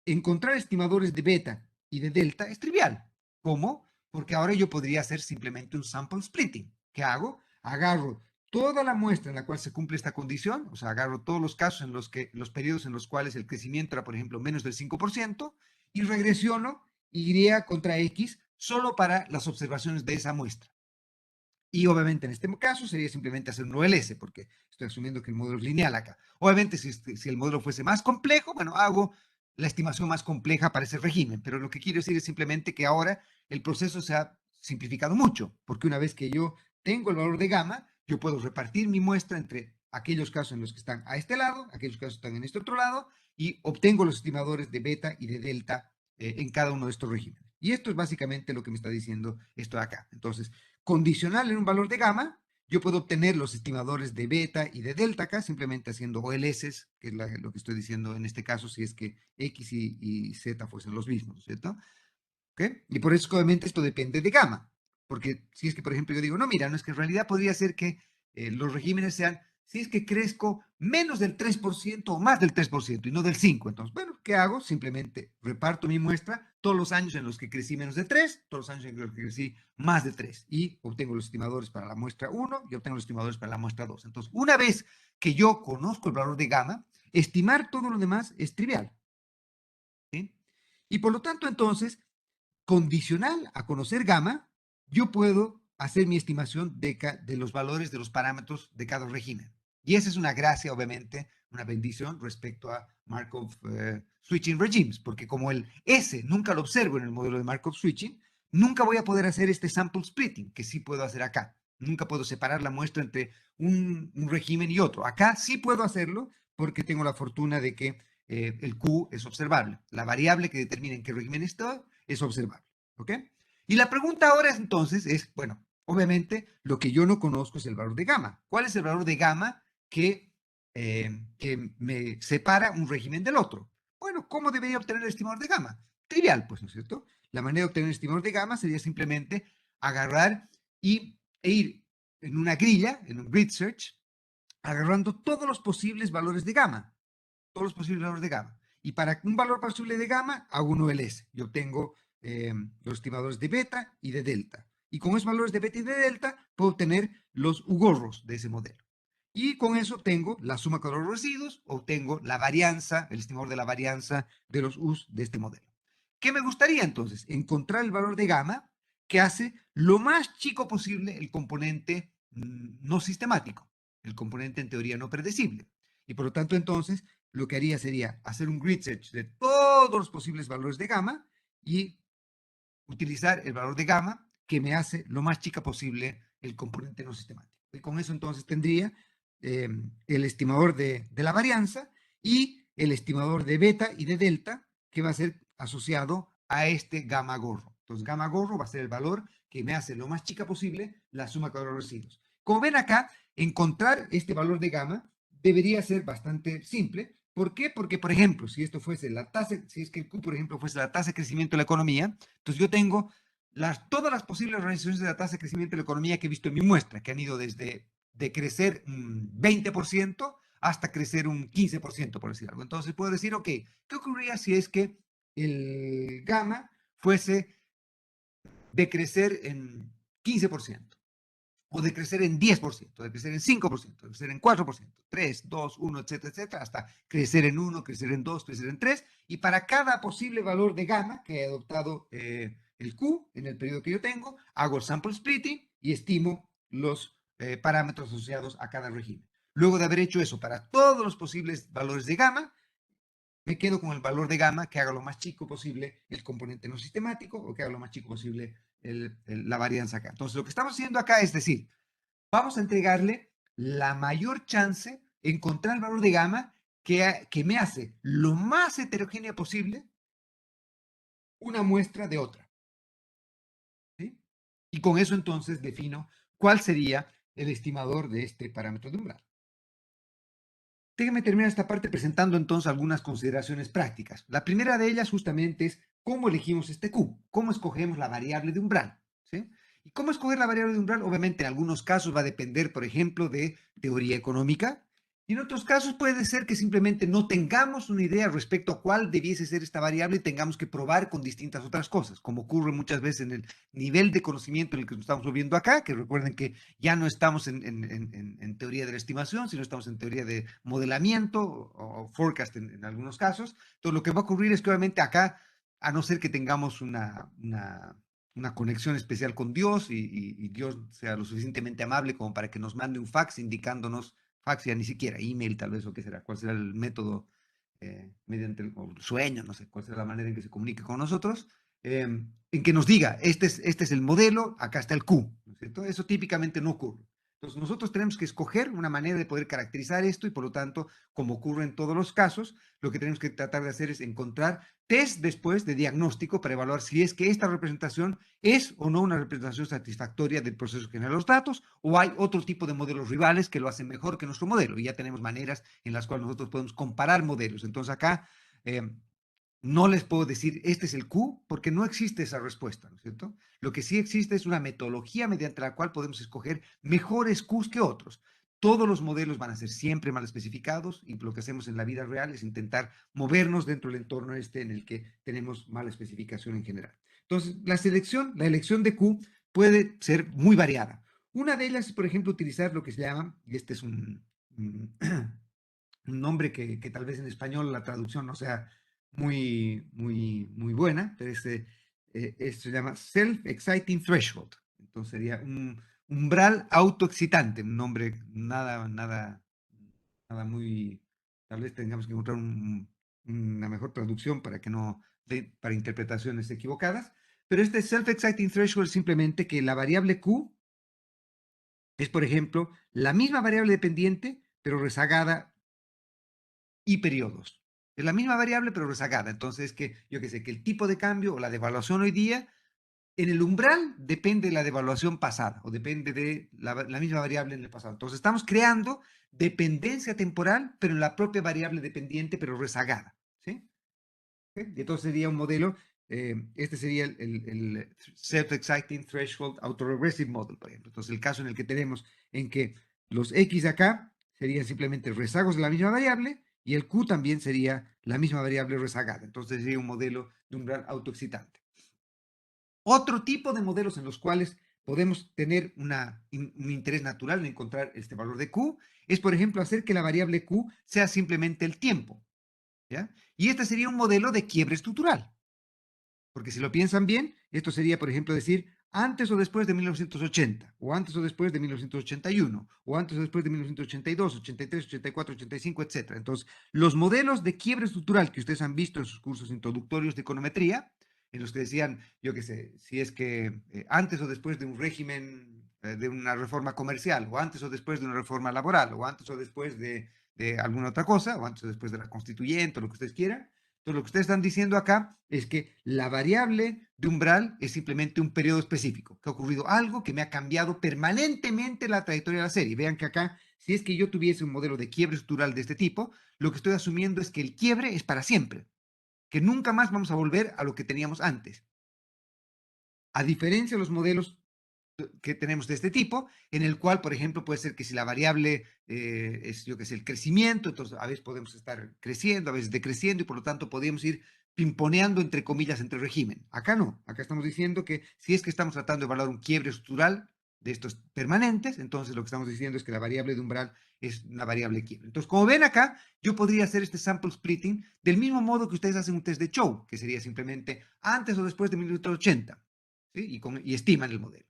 encontrar estimadores de beta y de delta es trivial. ¿Cómo? Porque ahora yo podría hacer simplemente un sample splitting. ¿Qué hago? Agarro toda la muestra en la cual se cumple esta condición, o sea, agarro todos los casos en los que, los periodos en los cuales el crecimiento era, por ejemplo, menos del 5%, y regresiono Y contra X solo para las observaciones de esa muestra. Y obviamente en este caso sería simplemente hacer un OLS, porque estoy asumiendo que el modelo es lineal acá. Obviamente si el modelo fuese más complejo, bueno, hago la estimación más compleja para ese régimen, pero lo que quiero decir es simplemente que ahora el proceso se ha simplificado mucho, porque una vez que yo tengo el valor de gamma, yo puedo repartir mi muestra entre aquellos casos en los que están a este lado, aquellos casos que están en este otro lado, y obtengo los estimadores de beta y de delta en cada uno de estos regímenes. Y esto es básicamente lo que me está diciendo esto de acá. Entonces, condicional en un valor de gamma, yo puedo obtener los estimadores de beta y de delta acá simplemente haciendo OLS, que es lo que estoy diciendo en este caso, si es que X y Z fuesen los mismos, ¿cierto? ¿Okay? Y por eso obviamente esto depende de gamma, porque si es que, por ejemplo, yo digo, no, mira, no es que en realidad podría ser que los regímenes sean, si es que crezco menos del 3% o más del 3% y no del 5%. Entonces, bueno, ¿qué hago? Simplemente reparto mi muestra todos los años en los que crecí menos de 3, todos los años en los que crecí más de 3, y obtengo los estimadores para la muestra 1 y obtengo los estimadores para la muestra 2. Entonces, una vez que yo conozco el valor de gamma, estimar todo lo demás es trivial. ¿Sí? Y por lo tanto, entonces, condicional a conocer gamma, yo puedo hacer mi estimación de los valores de los parámetros de cada régimen. Y esa es una gracia, obviamente, una bendición respecto a Markov Switching Regimes, porque como el S nunca lo observo en el modelo de Markov Switching, nunca voy a poder hacer este sample splitting, que sí puedo hacer acá. Nunca puedo separar la muestra entre un régimen y otro. Acá sí puedo hacerlo porque tengo la fortuna de que el Q es observable. La variable que determina en qué régimen está es observable. ¿Ok? Y la pregunta ahora entonces es, bueno, obviamente lo que yo no conozco es el valor de gamma. ¿Cuál es el valor de gamma que me separa un régimen del otro? Bueno, ¿cómo debería obtener el estimador de gamma? Trivial, pues, ¿no es cierto? La manera de obtener el estimador de gamma sería simplemente agarrar e ir en una grilla, en un grid search, agarrando todos los posibles valores de gamma, todos los posibles valores de gamma. Y para un valor posible de gamma, hago un OLS. Yo obtengo los estimadores de beta y de delta. Y con esos valores de beta y de delta, puedo obtener los U-gorros de ese modelo. Y con eso obtengo la suma de los residuos, obtengo la varianza, el estimador de la varianza de los U's de este modelo. ¿Qué me gustaría entonces? Encontrar el valor de gamma que hace lo más chico posible el componente no sistemático, el componente en teoría no predecible. Y por lo tanto entonces lo que haría sería hacer un grid search de todos los posibles valores de gamma y utilizar el valor de gamma que me hace lo más chica posible el componente no sistemático. Y con eso entonces tendría el estimador de la varianza y el estimador de beta y de delta que va a ser asociado a este gamma gorro. Entonces gamma gorro va a ser el valor que me hace lo más chica posible la suma de los residuos. Como ven acá, encontrar este valor de gamma debería ser bastante simple. ¿Por qué? Porque, por ejemplo, si esto fuese la tasa, si es que el Q, por ejemplo, fuese la tasa de crecimiento de la economía, entonces yo tengo todas las posibles organizaciones de la tasa de crecimiento de la economía que he visto en mi muestra, que han ido desde de crecer un 20% hasta crecer un 15%, por decir algo. Entonces puedo decir, ok, ¿qué ocurriría si es que el gamma fuese de crecer en 15%? O de crecer en 10%, de crecer en 5%, de crecer en 4%, 3, 2, 1, etcétera, etcétera, hasta crecer en 1, crecer en 2, crecer en 3. Y para cada posible valor de gamma que he adoptado el Q en el periodo que yo tengo, hago el sample splitting y estimo los parámetros asociados a cada régimen. Luego de haber hecho eso para todos los posibles valores de gamma, me quedo con el valor de gamma que haga lo más chico posible el componente no sistemático o que haga lo más chico posible la varianza acá. Entonces, lo que estamos haciendo acá es decir, vamos a entregarle la mayor chance de encontrar el valor de gamma que me hace lo más heterogénea posible una muestra de otra. ¿Sí? Y con eso entonces defino cuál sería el estimador de este parámetro de umbral. Déjeme terminar esta parte presentando entonces algunas consideraciones prácticas. La primera de ellas justamente es cómo elegimos este Q, cómo escogemos la variable de umbral. ¿Sí? ¿Y cómo escoger la variable de umbral? Obviamente en algunos casos va a depender, por ejemplo, de teoría económica, y en otros casos puede ser que simplemente no tengamos una idea respecto a cuál debiese ser esta variable y tengamos que probar con distintas otras cosas, como ocurre muchas veces en el nivel de conocimiento en el que nos estamos moviendo acá, que recuerden que ya no estamos en teoría de la estimación, sino estamos en teoría de modelamiento o forecast en algunos casos. Entonces, lo que va a ocurrir es que obviamente acá, a no ser que tengamos una conexión especial con Dios y Dios sea lo suficientemente amable como para que nos mande un fax indicándonos, fax ya ni siquiera, email tal vez o qué será, cuál será el método mediante el sueño, no sé cuál será la manera en que se comunique con nosotros, en que nos diga, este es el modelo, acá está el Q, ¿no es cierto? Eso típicamente no ocurre. Entonces nosotros tenemos que escoger una manera de poder caracterizar esto y por lo tanto, como ocurre en todos los casos, lo que tenemos que tratar de hacer es encontrar test después de diagnóstico para evaluar si es que esta representación es o no una representación satisfactoria del proceso que genera los datos o hay otro tipo de modelos rivales que lo hacen mejor que nuestro modelo y ya tenemos maneras en las cuales nosotros podemos comparar modelos. Entonces acá no les puedo decir, este es el Q, porque no existe esa respuesta, ¿no es cierto? Lo que sí existe es una metodología mediante la cual podemos escoger mejores Qs que otros. Todos los modelos van a ser siempre mal especificados y lo que hacemos en la vida real es intentar movernos dentro del entorno este en el que tenemos mala especificación en general. Entonces, la elección de Q puede ser muy variada. Una de ellas es, por ejemplo, utilizar lo que se llama, y este es un nombre que tal vez en español la traducción no sea muy buena, pero se llama Self-Exciting Threshold. Entonces sería un umbral autoexcitante, un nombre nada muy Tal vez tengamos que encontrar una mejor traducción para que no para interpretaciones equivocadas. Pero este self-exciting threshold es simplemente que la variable Q es, por ejemplo, la misma variable dependiente, pero rezagada y periodos. Es la misma variable, pero rezagada. Entonces, que yo que sé, que el tipo de cambio o la devaluación hoy día, en el umbral depende de la devaluación pasada o depende de la misma variable en el pasado. Entonces, estamos creando dependencia temporal, pero en la propia variable dependiente, pero rezagada. ¿Sí? ¿Okay? Y entonces sería un modelo, este sería el self-exciting threshold autoregressive model, por ejemplo. Entonces, el caso en el que tenemos en que los X acá serían simplemente rezagos de la misma variable y el Q también sería la misma variable rezagada. Entonces, sería un modelo de umbral autoexcitante. Otro tipo de modelos en los cuales podemos tener un interés natural en encontrar este valor de Q es, por ejemplo, hacer que la variable Q sea simplemente el tiempo. ¿Ya? Y este sería un modelo de quiebre estructural. Porque si lo piensan bien, esto sería, por ejemplo, decir antes o después de 1980, o antes o después de 1981, o antes o después de 1982, 83, 84, 85, etc. Entonces, los modelos de quiebre estructural que ustedes han visto en sus cursos introductorios de econometría, en los que decían, yo qué sé, si es que antes o después de un régimen, de una reforma comercial, o antes o después de una reforma laboral, o antes o después de alguna otra cosa, o antes o después de la constituyente, o lo que ustedes quieran, entonces, lo que ustedes están diciendo acá es que la variable de umbral es simplemente un periodo específico, que ha ocurrido algo que me ha cambiado permanentemente la trayectoria de la serie. Vean que acá, si es que yo tuviese un modelo de quiebre estructural de este tipo, lo que estoy asumiendo es que el quiebre es para siempre, que nunca más vamos a volver a lo que teníamos antes. A diferencia de los modelos que tenemos de este tipo, en el cual, por ejemplo, puede ser que si la variable es, yo que sé, el crecimiento, entonces a veces podemos estar creciendo, a veces decreciendo, y por lo tanto podemos ir pimponeando, entre comillas, entre régimen. Acá no, acá estamos diciendo que si es que estamos tratando de evaluar un quiebre estructural de estos permanentes, entonces lo que estamos diciendo es que la variable de umbral es una variable quiebre. Entonces, como ven acá, yo podría hacer este sample splitting del mismo modo que ustedes hacen un test de Chow, que sería simplemente antes o después de 1980, ¿sí? Y estiman el modelo.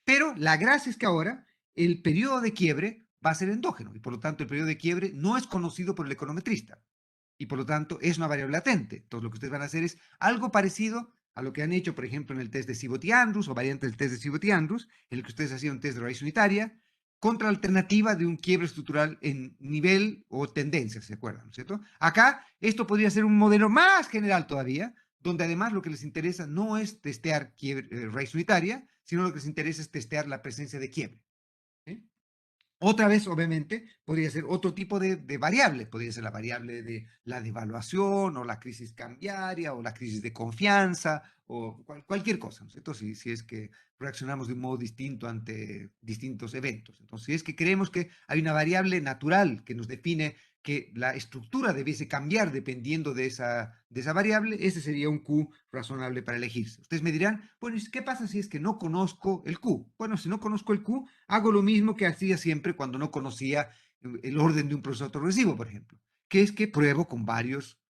Pero la gracia es que ahora el periodo de quiebre va a ser endógeno y por lo tanto el periodo de quiebre no es conocido por el econometrista y por lo tanto es una variable latente. Entonces lo que ustedes van a hacer es algo parecido a lo que han hecho, por ejemplo, en el test de Sibot y Andrews o variantes del test de Sibot y Andrews, en el que ustedes hacían un test de raíz unitaria contra la alternativa de un quiebre estructural en nivel o tendencia, ¿se acuerdan? ¿No es cierto? Acá esto podría ser un modelo más general todavía, donde además lo que les interesa no es testear raíz unitaria, sino lo que les interesa es testear la presencia de quiebre. ¿Sí? Otra vez, obviamente, podría ser otro tipo de variable. Podría ser la variable de la devaluación o la crisis cambiaria o la crisis de confianza o cualquier cosa, ¿no es cierto? Si es que reaccionamos de un modo distinto ante distintos eventos. Entonces, si es que creemos que hay una variable natural que nos define que la estructura debiese cambiar dependiendo de esa variable, ese sería un Q razonable para elegirse. Ustedes me dirán, bueno, ¿qué pasa si es que no conozco el Q? Bueno, si no conozco el Q, hago lo mismo que hacía siempre cuando no conocía el orden de un proceso autorrecibo, por ejemplo, que es que pruebo con varios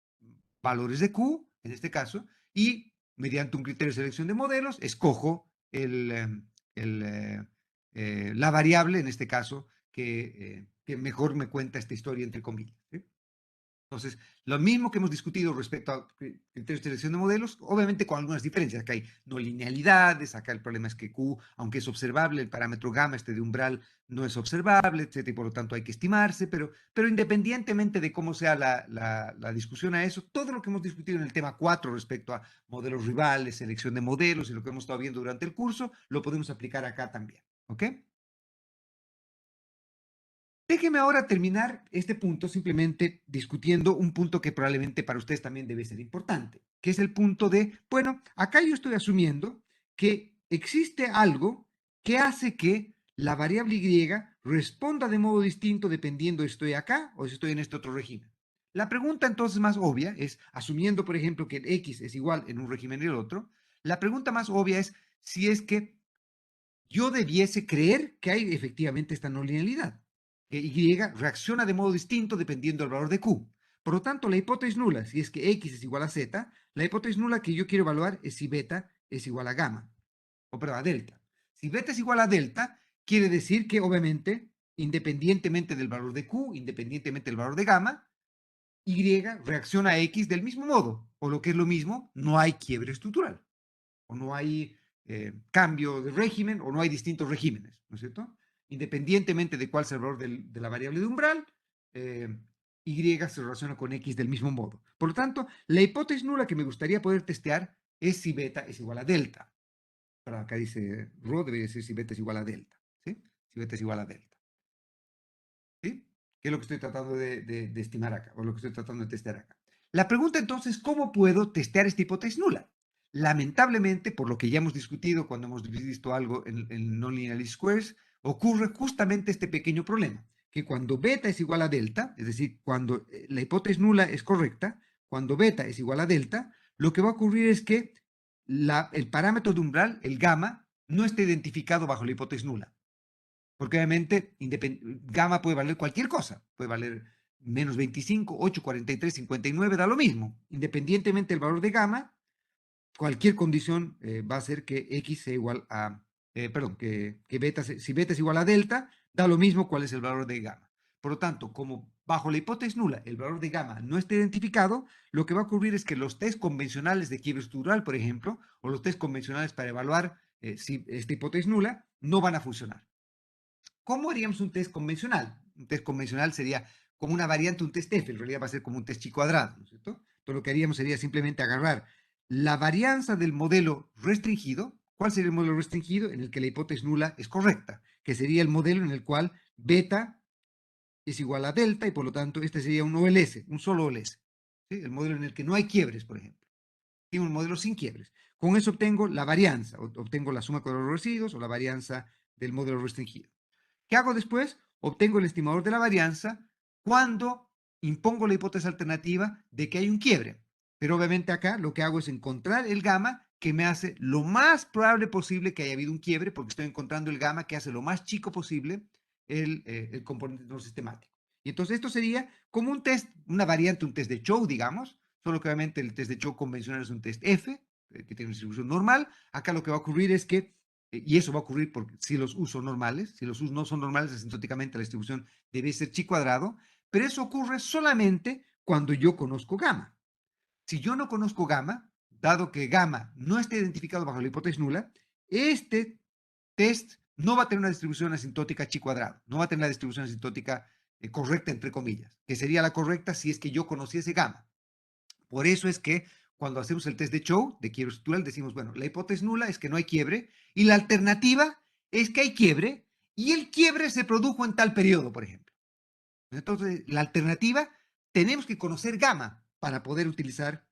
valores de Q, en este caso, y mediante un criterio de selección de modelos, escojo la variable, en este caso, que mejor me cuenta esta historia, entre comillas. ¿Sí? Entonces, lo mismo que hemos discutido respecto a criterios de selección de modelos, obviamente con algunas diferencias. Acá hay no linealidades, acá el problema es que Q, aunque es observable, el parámetro gamma, este de umbral, no es observable, etcétera, y por lo tanto hay que estimarse, pero independientemente de cómo sea la discusión a eso, todo lo que hemos discutido en el tema 4 respecto a modelos rivales, selección de modelos y lo que hemos estado viendo durante el curso, lo podemos aplicar acá también. ¿Ok? Déjeme ahora terminar este punto simplemente discutiendo un punto que probablemente para ustedes también debe ser importante, que es el punto de, bueno, acá yo estoy asumiendo que existe algo que hace que la variable Y responda de modo distinto dependiendo si estoy acá o si estoy en este otro régimen. La pregunta entonces más obvia es, asumiendo por ejemplo que el X es igual en un régimen y el otro, la pregunta más obvia es si es que yo debiese creer que hay efectivamente esta no linealidad. Que Y reacciona de modo distinto dependiendo del valor de Q. Por lo tanto, la hipótesis nula, si es que X es igual a Z, la hipótesis nula que yo quiero evaluar es si beta es igual a gamma, o perdón, a delta. Si beta es igual a delta, quiere decir que obviamente, independientemente del valor de Q, independientemente del valor de gamma, Y reacciona a X del mismo modo, o lo que es lo mismo, no hay quiebre estructural, o no hay cambio de régimen, o no hay distintos regímenes, ¿no es cierto? Independientemente de cuál sea el valor de la variable de umbral, eh, Y se relaciona con X del mismo modo. Por lo tanto, la hipótesis nula que me gustaría poder testear es si beta es igual a delta. Pero acá dice Rho, debería decir si beta es igual a delta, ¿sí? Si beta es igual a delta, ¿sí? Que es lo que estoy tratando de estimar acá, o lo que estoy tratando de testear acá. La pregunta entonces, ¿cómo puedo testear esta hipótesis nula? Lamentablemente, por lo que ya hemos discutido cuando hemos visto algo en non-linear squares, ocurre justamente este pequeño problema, que cuando beta es igual a delta, es decir, cuando la hipótesis nula es correcta, cuando beta es igual a delta, lo que va a ocurrir es que el parámetro de umbral, el gamma, no está identificado bajo la hipótesis nula. Porque obviamente gamma puede valer cualquier cosa, puede valer menos 25, 8, 43, 59, da lo mismo. Independientemente del valor de gamma, cualquier condición va a hacer que X sea igual a, perdón, que beta, si beta es igual a delta, da lo mismo cuál es el valor de gamma. Por lo tanto, como bajo la hipótesis nula el valor de gamma no está identificado, lo que va a ocurrir es que los test convencionales de quiebre estructural, por ejemplo, o los test convencionales para evaluar si esta hipótesis nula, no van a funcionar. ¿Cómo haríamos un test convencional? Un test convencional sería como una variante, un test F, en realidad va a ser como un test chi cuadrado, ¿no es cierto? Entonces lo que haríamos sería simplemente agarrar la varianza del modelo restringido. ¿Cuál sería el modelo restringido? En el que la hipótesis nula es correcta, que sería el modelo en el cual beta es igual a delta y por lo tanto este sería un OLS, un solo OLS. ¿Sí? El modelo en el que no hay quiebres, por ejemplo. Tiene un modelo sin quiebres. Con eso obtengo la varianza, obtengo la suma de los residuos o la varianza del modelo restringido. ¿Qué hago después? Obtengo el estimador de la varianza cuando impongo la hipótesis alternativa de que hay un quiebre. Pero obviamente acá lo que hago es encontrar el gamma que me hace lo más probable posible que haya habido un quiebre, porque estoy encontrando el gamma que hace lo más chico posible el componente no sistemático. Y entonces esto sería como un test, una variante, un test de Chow, digamos, solo que obviamente el test de Chow convencional es un test F, que tiene una distribución normal. Acá lo que va a ocurrir es que y eso va a ocurrir porque si los uso normales, si los uso no son normales, asintóticamente la distribución debe ser chi cuadrado, pero eso ocurre solamente cuando yo conozco gamma. Si yo no conozco gamma, dado que gamma no está identificado bajo la hipótesis nula, este test no va a tener una distribución asintótica chi cuadrado, no va a tener la distribución asintótica correcta, entre comillas, que sería la correcta si es que yo conociese gamma. Por eso es que cuando hacemos el test de Chow, de quiebre estructural, decimos, bueno, la hipótesis nula es que no hay quiebre y la alternativa es que hay quiebre y el quiebre se produjo en tal periodo, por ejemplo. Entonces, la alternativa, tenemos que conocer gamma para poder utilizar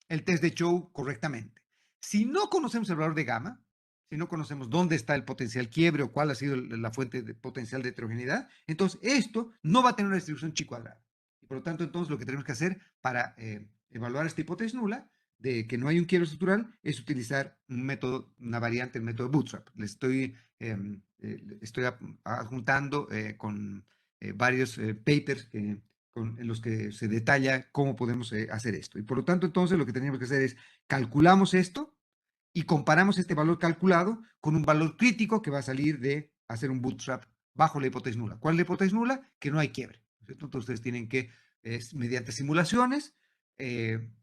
el test de Chow correctamente. Si no conocemos el valor de gamma, si no conocemos dónde está el potencial quiebre o cuál ha sido la fuente de potencial de heterogeneidad, entonces esto no va a tener una distribución chi cuadrada. Y por lo tanto, entonces lo que tenemos que hacer para evaluar esta hipótesis nula de que no hay un quiebre estructural es utilizar un método, una variante del método Bootstrap. Le estoy adjuntando con varios papers en los que se detalla cómo podemos hacer esto. Y por lo tanto, entonces, lo que tenemos que hacer es calculamos esto y comparamos este valor calculado con un valor crítico que va a salir de hacer un bootstrap bajo la hipótesis nula. ¿Cuál es la hipótesis nula? Que no hay quiebre. Entonces, ustedes tienen que, mediante simulaciones,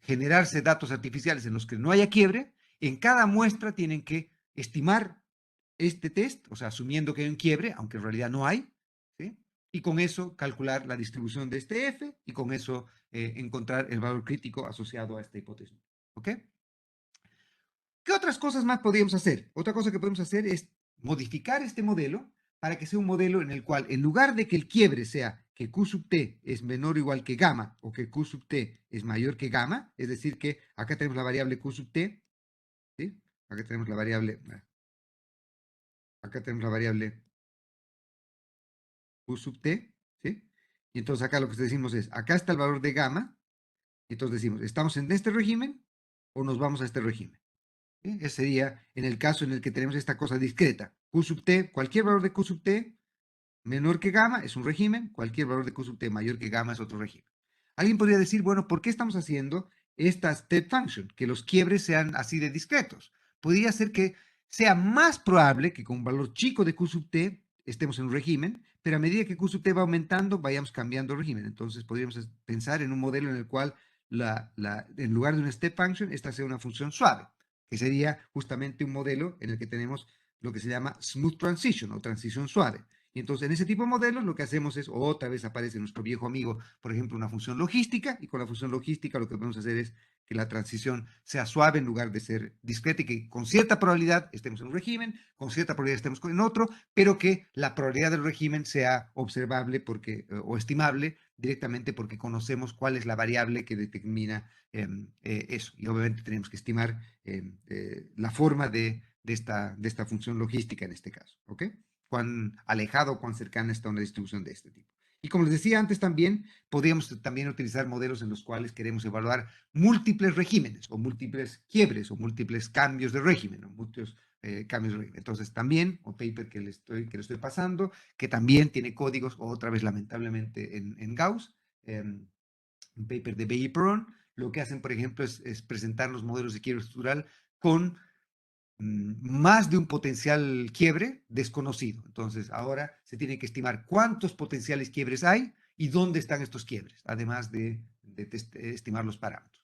generarse datos artificiales en los que no haya quiebre. En cada muestra tienen que estimar este test, o sea, asumiendo que hay un quiebre, aunque en realidad no hay, ¿sí? Y con eso calcular la distribución de este F y con eso encontrar el valor crítico asociado a esta hipótesis. ¿Ok? ¿Qué otras cosas más podríamos hacer? Otra cosa que podemos hacer es modificar este modelo para que sea un modelo en el cual, en lugar de que el quiebre sea que Q sub t es menor o igual que gamma o que Q sub t es mayor que gamma, es decir, que acá tenemos la variable Q sub t, ¿sí? Acá tenemos la variable, acá tenemos la variable Q sub t, ¿sí? Y entonces acá lo que decimos es, acá está el valor de gamma, y entonces decimos, ¿estamos en este régimen o nos vamos a este régimen? ¿Sí? Ese sería en el caso en el que tenemos esta cosa discreta. Q sub t, cualquier valor de Q sub t menor que gamma es un régimen, cualquier valor de Q sub t mayor que gamma es otro régimen. Alguien podría decir, bueno, ¿por qué estamos haciendo esta step function? Que los quiebres sean así de discretos. Podría ser que sea más probable que con un valor chico de Q sub t estemos en un régimen, pero a medida que QSUT va aumentando, vayamos cambiando el régimen. Entonces podríamos pensar en un modelo en el cual en lugar de una step function, esta sea una función suave, que sería justamente un modelo en el que tenemos lo que se llama smooth transition o transición suave. Y entonces en ese tipo de modelos lo que hacemos es otra vez aparece nuestro viejo amigo, por ejemplo, una función logística, y con la función logística lo que podemos hacer es que la transición sea suave en lugar de ser discreta y que con cierta probabilidad estemos en un régimen, con cierta probabilidad estemos en otro, pero que la probabilidad del régimen sea observable o estimable directamente porque conocemos cuál es la variable que determina eso. Y obviamente tenemos que estimar la forma de esta función logística en este caso. ¿Ok? Cuán alejado o cuán cercana está una distribución de este tipo. Y como les decía antes también, podríamos también utilizar modelos en los cuales queremos evaluar múltiples regímenes o múltiples quiebres o múltiples cambios de régimen o muchos cambios de régimen. Entonces también, un paper que le estoy pasando, que también tiene códigos, otra vez lamentablemente en Gauss, un paper de Bay y Perron, lo que hacen, por ejemplo, es presentar los modelos de quiebre estructural con más de un potencial quiebre desconocido. Entonces, ahora se tiene que estimar cuántos potenciales quiebres hay y dónde están estos quiebres, además de estimar los parámetros.